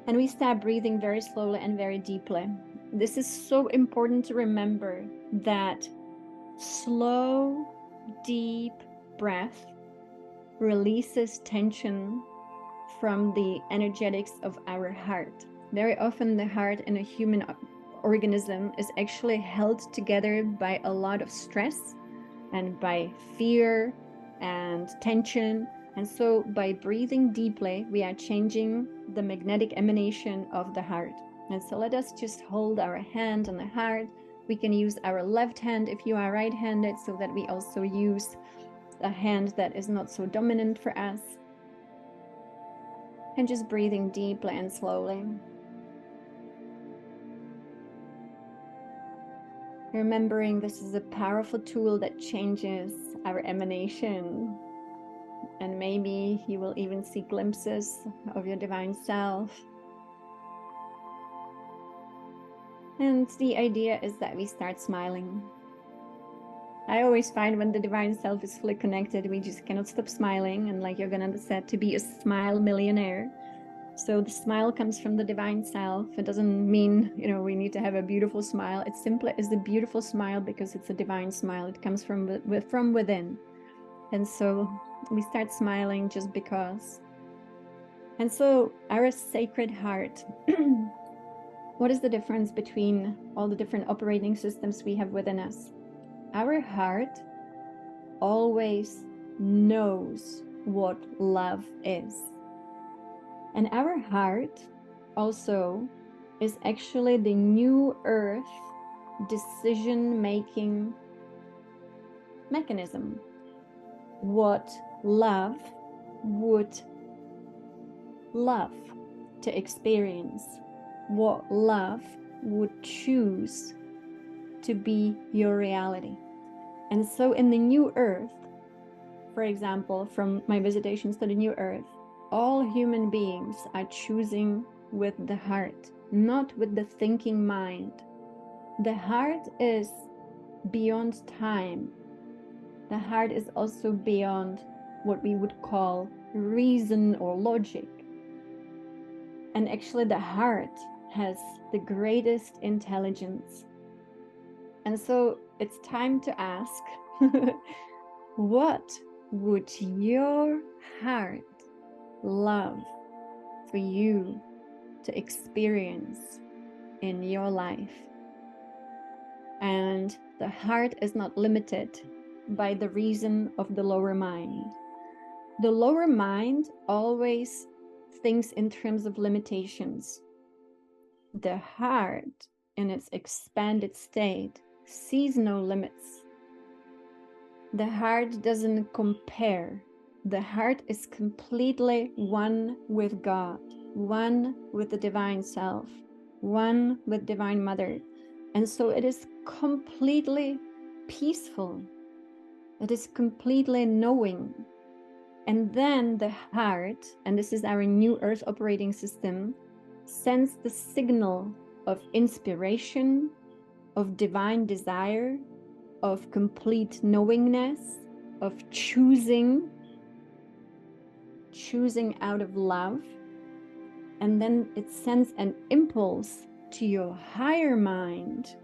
and we start breathing very slowly and very deeply. This is so important to remember, that slow, deep breath releases tension from the energetics of our heart. Very often the heart in a human organism is actually held together by a lot of stress and by fear and tension. And so by breathing deeply, we are changing the magnetic emanation of the heart. And so let us just hold our hand on the heart. We can use our left hand if you are right-handed, so that we also use a hand that is not so dominant for us. And just breathing deeply and slowly. Remembering this is a powerful tool that changes our emanation. And maybe you will even see glimpses of your divine self. And the idea is that we start smiling. I always find when the divine self is fully connected, we just cannot stop smiling. And like Yogananda said, to be a smile millionaire. So the smile comes from the divine self. It doesn't mean, we need to have a beautiful smile. It simply is a beautiful smile because it's a divine smile. It comes from within. And so we start smiling just because. And so our sacred heart, what is the difference between all the different operating systems we have within us? Our heart always knows what love is. And our heart also is actually the new earth decision-making mechanism. What love would love to experience, what love would choose to be your reality. And so in the new earth, for example, from my visitations to the new earth, all human beings are choosing with the heart, not with the thinking mind. The heart is beyond time. The heart is also beyond what we would call reason or logic. And actually the heart has the greatest intelligence. And so it's time to ask, what would your heart love for you to experience in your life? And the heart is not limited by the reason of the lower mind. The lower mind always thinks in terms of limitations. The heart, in its expanded state, sees no limits. The heart doesn't compare. The heart is completely one with God, one with the divine self, one with Divine Mother. And so it is completely peaceful. It is completely knowing. And then the heart, and this is our new earth operating system, sends the signal of inspiration, of divine desire, of complete knowingness, of choosing out of love. And then it sends an impulse to your higher mind,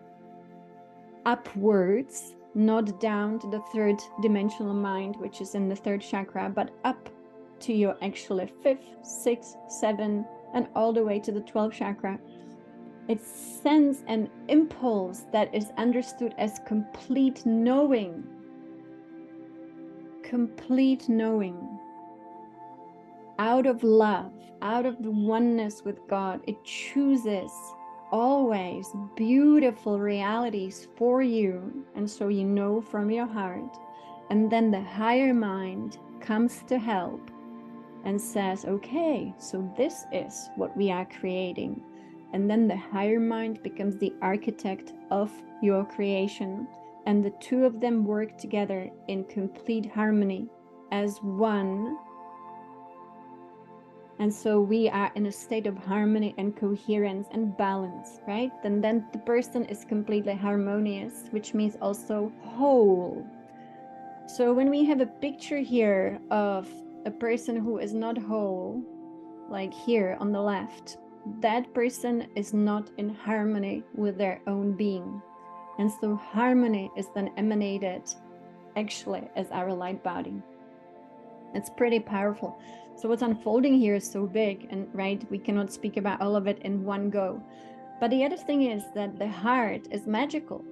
upwards, not down to the third dimensional mind, which is in the third chakra, but up to your actually fifth, sixth, seventh, and all the way to the 12th chakra. It sends an impulse that is understood as complete knowing. Complete knowing. Out of love, out of the oneness with God, it chooses always beautiful realities for you. And so you know from your heart. And then the higher mind comes to help and says, okay, so this is what we are creating. And then the higher mind becomes the architect of your creation. And the two of them work together in complete harmony. as one. And so we are in a state of harmony and coherence and balance, right? And then the person is completely harmonious, which means also whole. So when we have a picture here of a person who is not whole, like here on the left, that person is not in harmony with their own being. And so harmony is then emanated actually as our light body. It's pretty powerful. So what's unfolding here is so big, and right, we cannot speak about all of it in one go. But the other thing is that the heart is magical.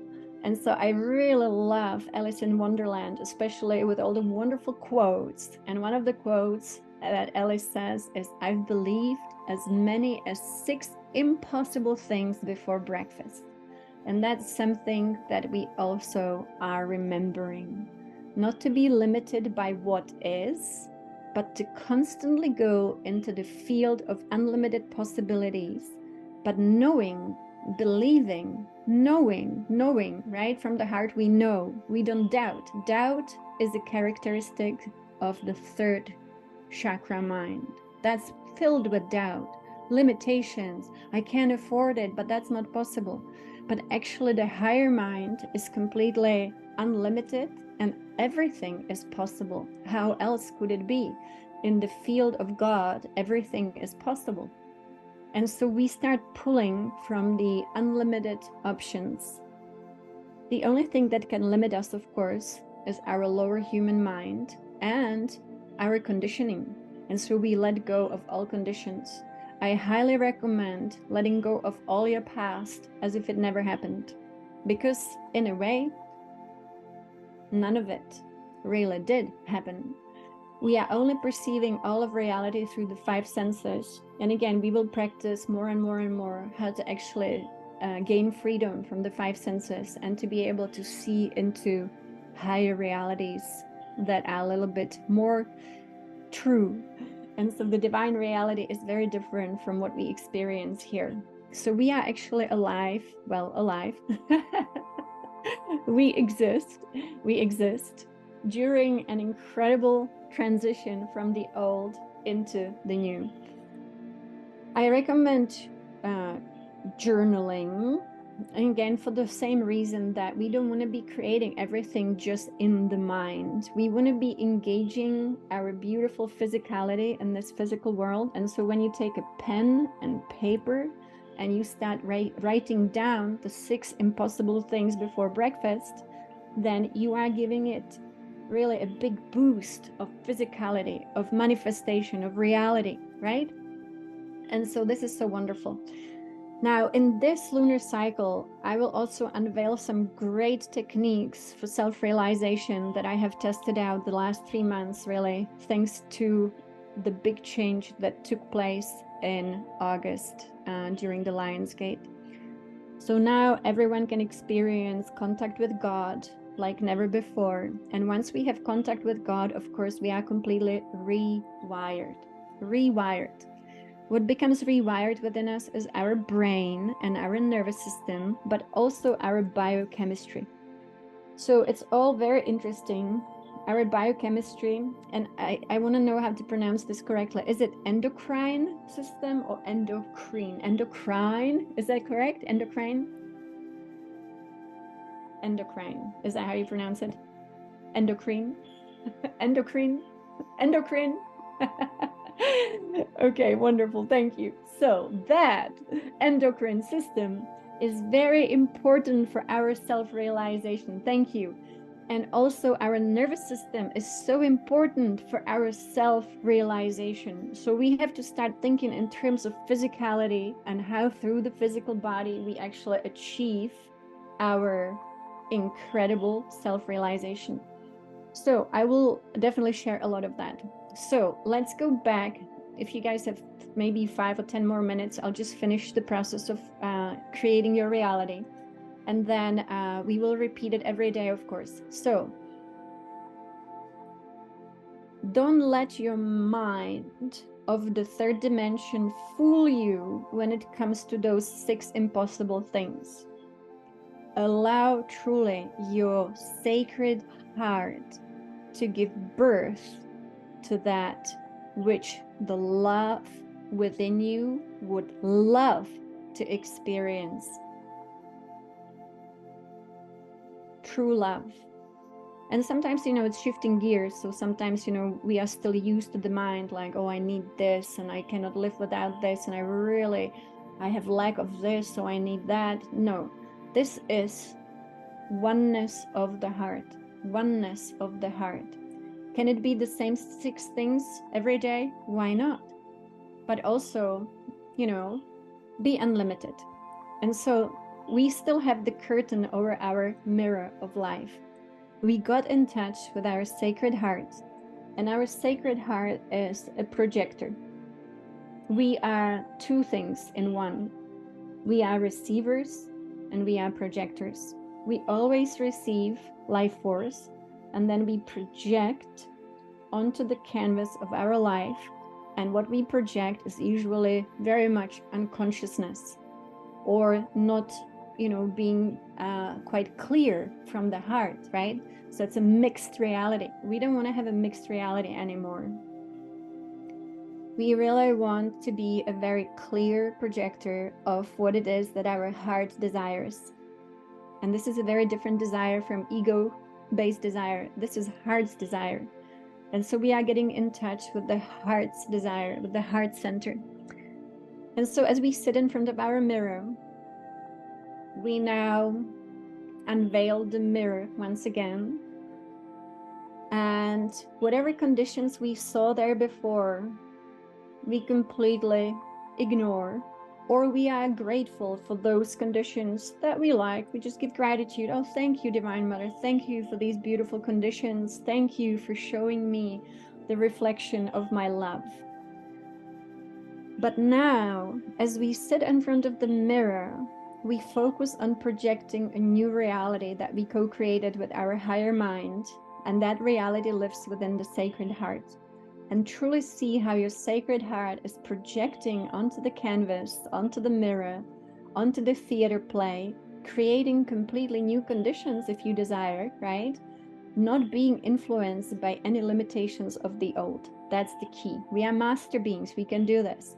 And so I really love Alice in Wonderland, especially with all the wonderful quotes. And one of the quotes that Alice says is, "I've believed as many as 6 impossible things before breakfast." And that's something that we also are remembering. Not to be limited by what is, but to constantly go into the field of unlimited possibilities, but knowing, believing, knowing, right? From the heart we know, we don't doubt. Doubt is a characteristic of the 3rd chakra mind. That's filled with doubt, limitations. I can't afford it, but that's not possible. But actually the higher mind is completely unlimited and everything is possible. How else could it be? In the field of God, everything is possible. And so we start pulling from the unlimited options. The only thing that can limit us, of course, is our lower human mind and our conditioning. And so we let go of all conditions. I highly recommend letting go of all your past as if it never happened. Because in a way, none of it really did happen. We are only perceiving all of reality through the 5 senses. And again, we will practice more and more and more how to actually gain freedom from the 5 senses and to be able to see into higher realities that are a little bit more true. And so the divine reality is very different from what we experience here. So we are actually alive, well, alive. We exist during an incredible transition from the old into the new. I recommend journaling, and again, for the same reason that we don't want to be creating everything just in the mind. We want to be engaging our beautiful physicality in this physical world. And so when you take a pen and paper and you start writing down the 6 impossible things before breakfast, then you are giving it really a big boost of physicality, of manifestation, of reality, right? And so this is so wonderful. Now, in this lunar cycle, I will also unveil some great techniques for self-realization that I have tested out the last 3 months, really, thanks to the big change that took place in August during the Lion's Gate. So now everyone can experience contact with God like never before. And once we have contact with God, of course, we are completely rewired. What becomes rewired within us is our brain and our nervous system, but also our biochemistry. So it's all very interesting. Our biochemistry, and I want to know how to pronounce this correctly. Is it endocrine system or endocrine? Endocrine, is that correct? Endocrine? Endocrine, is that how you pronounce it? Endocrine? Endocrine? Endocrine? Okay, wonderful, thank you. So that endocrine system is very important for our self-realization. Thank you. And also our nervous system is so important for our self-realization. So we have to start thinking in terms of physicality and how through the physical body we actually achieve our incredible self-realization. So I will definitely share a lot of that. So let's go back. If you guys have maybe 5 or 10 more minutes, I'll just finish the process of creating your reality. And then we will repeat it every day, of course. So don't let your mind of the 3rd dimension fool you when it comes to those 6 impossible things. Allow truly your sacred heart to give birth to that which the love within you would love to experience. True love. And sometimes, it's shifting gears. So sometimes, we are still used to the mind, like, oh, I need this and I cannot live without this. And I have lack of this, so I need that. No, this is oneness of the heart. Oneness of the heart. Can it be the same 6 things every day? Why not? But also, be unlimited. And so we still have the curtain over our mirror of life. We got in touch with our sacred heart, and our sacred heart is a projector. We are 2 things in one. We are receivers and we are projectors. We always receive life force, and then we project onto the canvas of our life. And what we project is usually very much unconsciousness, or not, being quite clear from the heart, right? So it's a mixed reality. We don't want to have a mixed reality anymore. We really want to be a very clear projector of what it is that our heart desires. And this is a very different desire from ego-based desire. This is heart's desire. And so we are getting in touch with the heart's desire, with the heart center. And so as we sit in front of our mirror, we now unveil the mirror once again. And whatever conditions we saw there before, we completely ignore, or we are grateful for those conditions that we like. We just give gratitude. Oh, thank you, Divine Mother. Thank you for these beautiful conditions. Thank you for showing me the reflection of my love. But now, as we sit in front of the mirror, we focus on projecting a new reality that we co-created with our higher mind, and that reality lives within the sacred heart. And truly see how your sacred heart is projecting onto the canvas, onto the mirror, onto the theater play, creating completely new conditions if you desire, right? Not being influenced by any limitations of the old. That's the key. We are master beings. We can do this.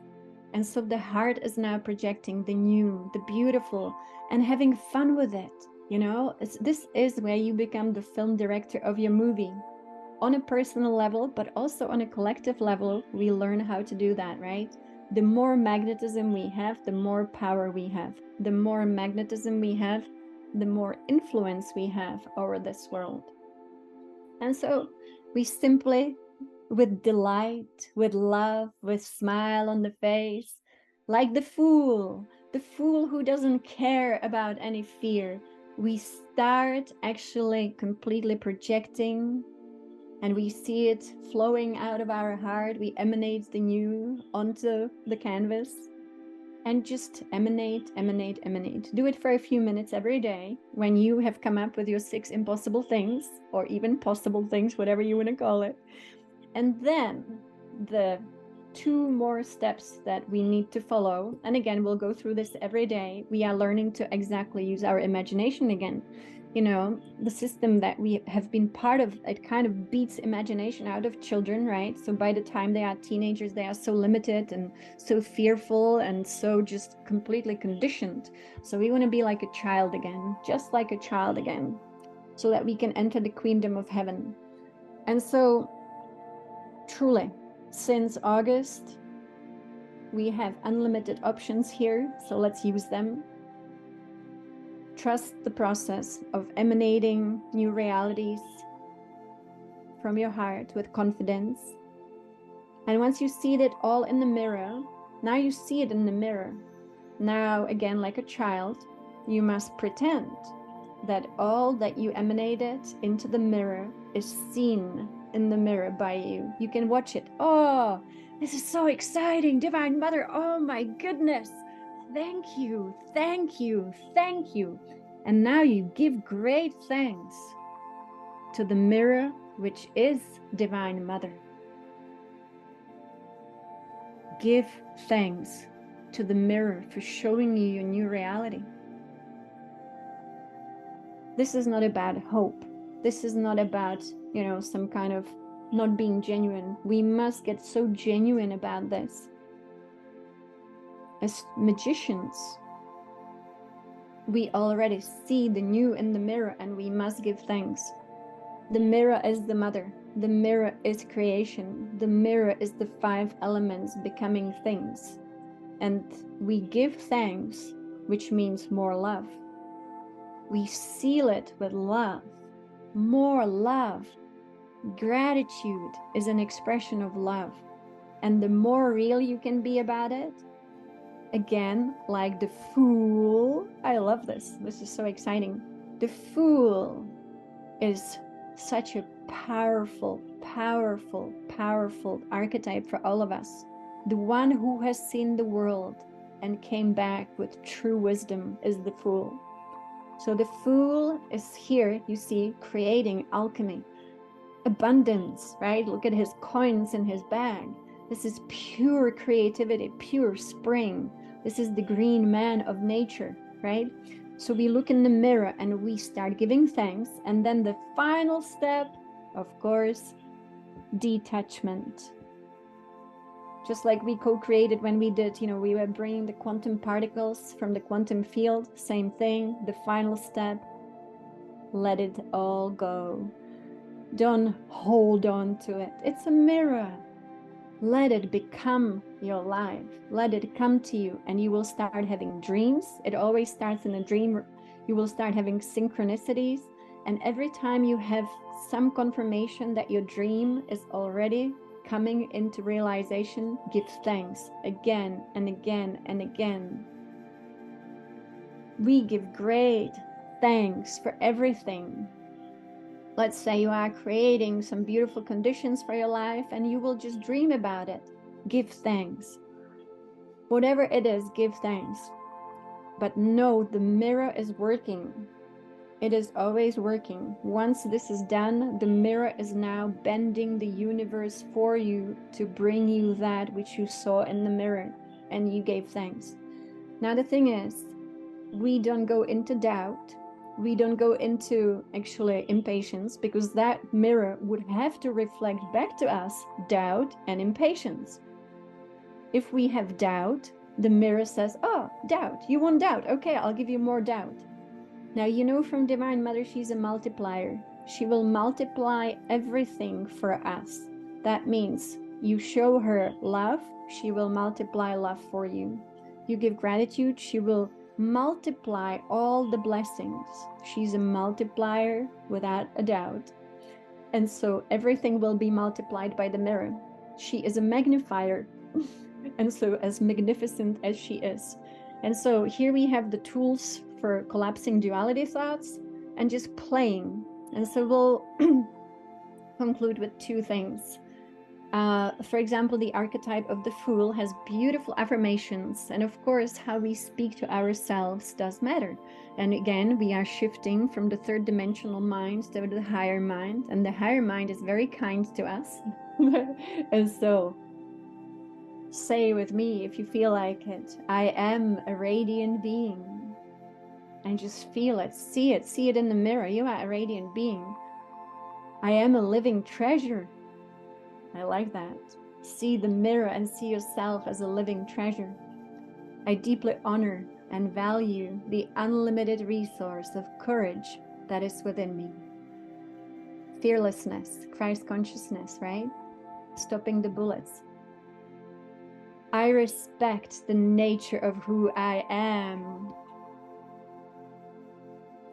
And so the heart is now projecting the new, the beautiful, and having fun with it. This is where you become the film director of your movie. On a personal level, but also on a collective level, we learn how to do that, right? The more magnetism we have, the more power we have. The more magnetism we have, the more influence we have over this world. And so we simply, with delight, with love, with smile on the face, like the fool who doesn't care about any fear, we start actually completely projecting, and we see it flowing out of our heart. We emanate the new onto the canvas, and just emanate, emanate, emanate. Do it for a few minutes every day when you have come up with your 6 impossible things, or even possible things, whatever you want to call it. And then the 2 more steps that we need to follow, and again, we'll go through this every day. We are learning to exactly use our imagination again. The system that we have been part of, it kind of beats imagination out of children, right? So by the time they are teenagers, they are so limited and so fearful and so just completely conditioned. So we want to be like a child again, just like a child again, so that we can enter the queendom of heaven. And so truly, since August, we have unlimited options here, so let's use them. Trust the process of emanating new realities from your heart with confidence. And once you see it all in the mirror, now you see it in the mirror. Now, again, like a child, you must pretend that all that you emanated into the mirror is seen in the mirror by you. You can watch it. Oh, this is so exciting, Divine Mother. Oh my goodness. Thank you, thank you, thank you. And now you give great thanks to the mirror, which is Divine Mother. Give thanks to the mirror for showing you your new reality. This is not about hope. This is not about, some kind of not being genuine. We must get so genuine about this. As magicians, we already see the new in the mirror, and we must give thanks. The mirror is the mother. The mirror is creation. The mirror is the 5 elements becoming things. And we give thanks, which means more love. We seal it with love, more love. Gratitude is an expression of love. And the more real you can be about it, again, like the Fool, I love this. This is so exciting. The Fool is such a powerful, powerful, powerful archetype for all of us. The one who has seen the world and came back with true wisdom is the Fool. So the Fool is here, you see, creating alchemy, abundance, right? Look at his coins in his bag. This is pure creativity, pure spring. This is the green man of nature, right? So we look in the mirror and we start giving thanks. And then the final step, of course, detachment. Just like we co-created when we did, we were bringing the quantum particles from the quantum field, same thing. The final step, let it all go. Don't hold on to it. It's a mirror. Let it become your life. Let it come to you, and you will start having dreams. It always starts in a dream. You will start having synchronicities. And every time you have some confirmation that your dream is already coming into realization, give thanks again and again and again. We give great thanks for everything. Let's say you are creating some beautiful conditions for your life and you will just dream about it. Give thanks. Whatever it is, give thanks. But know the mirror is working. It is always working. Once this is done, the mirror is now bending the universe for you to bring you that which you saw in the mirror, and you gave thanks. Now the thing is, we don't go into doubt. We don't go into actually impatience, because that mirror would have to reflect back to us doubt and impatience. If we have doubt, the mirror says, oh, doubt, you want doubt. Okay, I'll give you more doubt. Now, from Divine Mother, she's a multiplier. She will multiply everything for us. That means you show her love, she will multiply love for you. You give gratitude, she will multiply all the blessings. She's a multiplier without a doubt. And so everything will be multiplied by the mirror. She is a magnifier. And so as magnificent as she is. And so here we have the tools for collapsing duality thoughts and just playing. And so we'll conclude with 2 things. For example, the archetype of the Fool has beautiful affirmations. And of course, how we speak to ourselves does matter. And again, we are shifting from the 3rd dimensional mind to the higher mind. And the higher mind is very kind to us. And so say with me, if you feel like it, I am a radiant being. And just feel it, see it in the mirror. You are a radiant being. I am a living treasure. I like that. See the mirror and see yourself as a living treasure. I deeply honor and value the unlimited resource of courage that is within me. Fearlessness, Christ consciousness, right? Stopping the bullets. I respect the nature of who I am.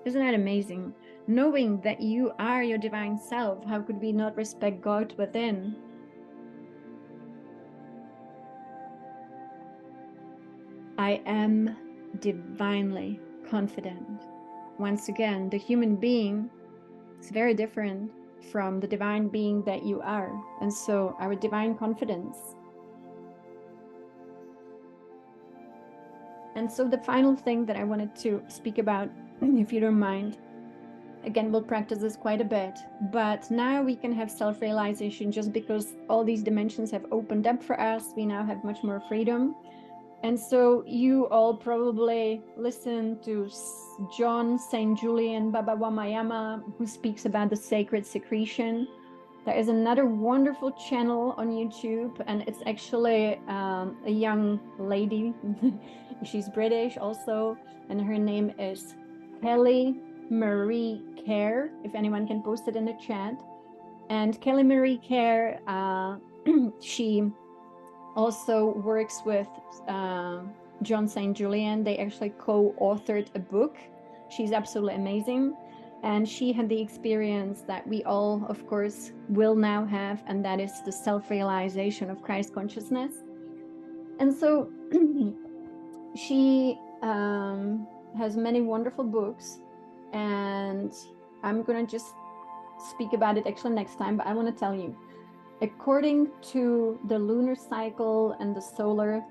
Isn't that amazing? Knowing that you are your divine self, how could we not respect God within? I am divinely confident. Once again, the human being is very different from the divine being that you are. And so our divine confidence. And so the final thing that I wanted to speak about, if you don't mind, again, we'll practice this quite a bit, but now we can have self-realization just because all these dimensions have opened up for us. We now have much more freedom. And so you all probably listen to John St. Julian Baba Wamayama, who speaks about the sacred secretion. There is another wonderful channel on YouTube, and it's actually a young lady. She's British also, and her name is Kelly Marie Care, if anyone can post it in the chat. And Kelly Marie Care, she also works with John St. Julian. They actually co-authored a book. She's absolutely amazing. And she had the experience that we all, of course, will now have, and that is the self-realization of Christ consciousness. And so she has many wonderful books, and I'm going to just speak about it actually next time, but I want to tell you, according to the lunar cycle and the solar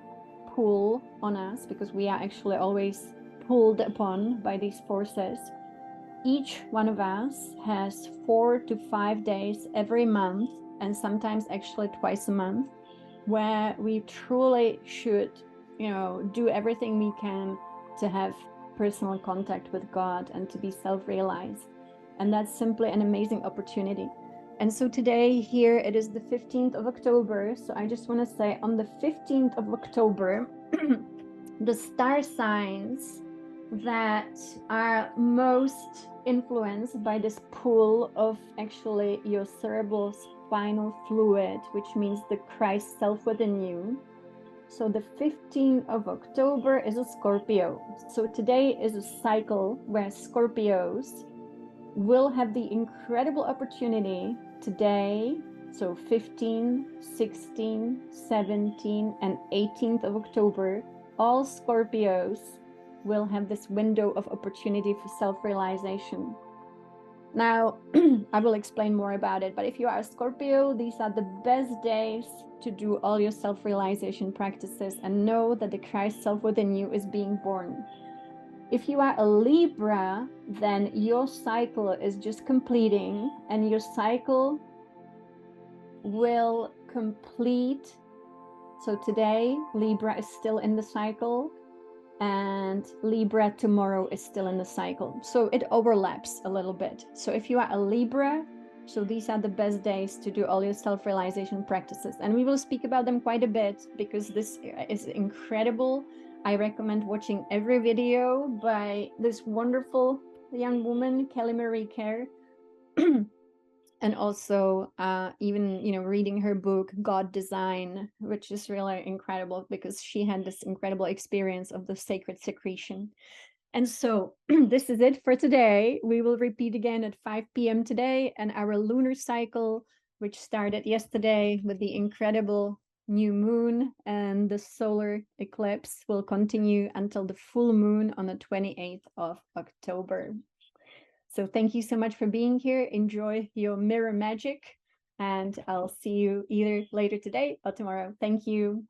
pull on us, because we are actually always pulled upon by these forces, each one of us has 4 to 5 days every month, and sometimes actually twice a month, where we truly should, do everything we can to have personal contact with God and to be self-realized. And that's simply an amazing opportunity. And so today here it is the 15th of October. So I just want to say on the 15th of October, the star signs that are most influenced by this pull of actually your cerebral spinal fluid, which means the Christ self within you. So the 15th of October is a Scorpio. So today is a cycle where Scorpios will have the incredible opportunity today, so 15, 16, 17, and 18th of October, all Scorpios will have this window of opportunity for self-realization. Now, I will explain more about it, but if you are a Scorpio, these are the best days to do all your self-realization practices and know that the Christ self within you is being born. If you are a Libra, then your cycle is just completing, and your cycle will complete. So today, Libra is still in the cycle, and Libra tomorrow is still in the cycle. So it overlaps a little bit. So if you are a Libra, so these are the best days to do all your self-realization practices. And we will speak about them quite a bit because this is incredible. I recommend watching every video by this wonderful young woman, Kelly Marie Care. And also even reading her book God Design, which is really incredible because she had this incredible experience of the sacred secretion. And so this is it for today. We will repeat again at 5 p.m. today, and our lunar cycle, which started yesterday with the incredible new moon and the solar eclipse, will continue until the full moon on the 28th of October. So thank you so much for being here. Enjoy your mirror magic, and I'll see you either later today or tomorrow. Thank you.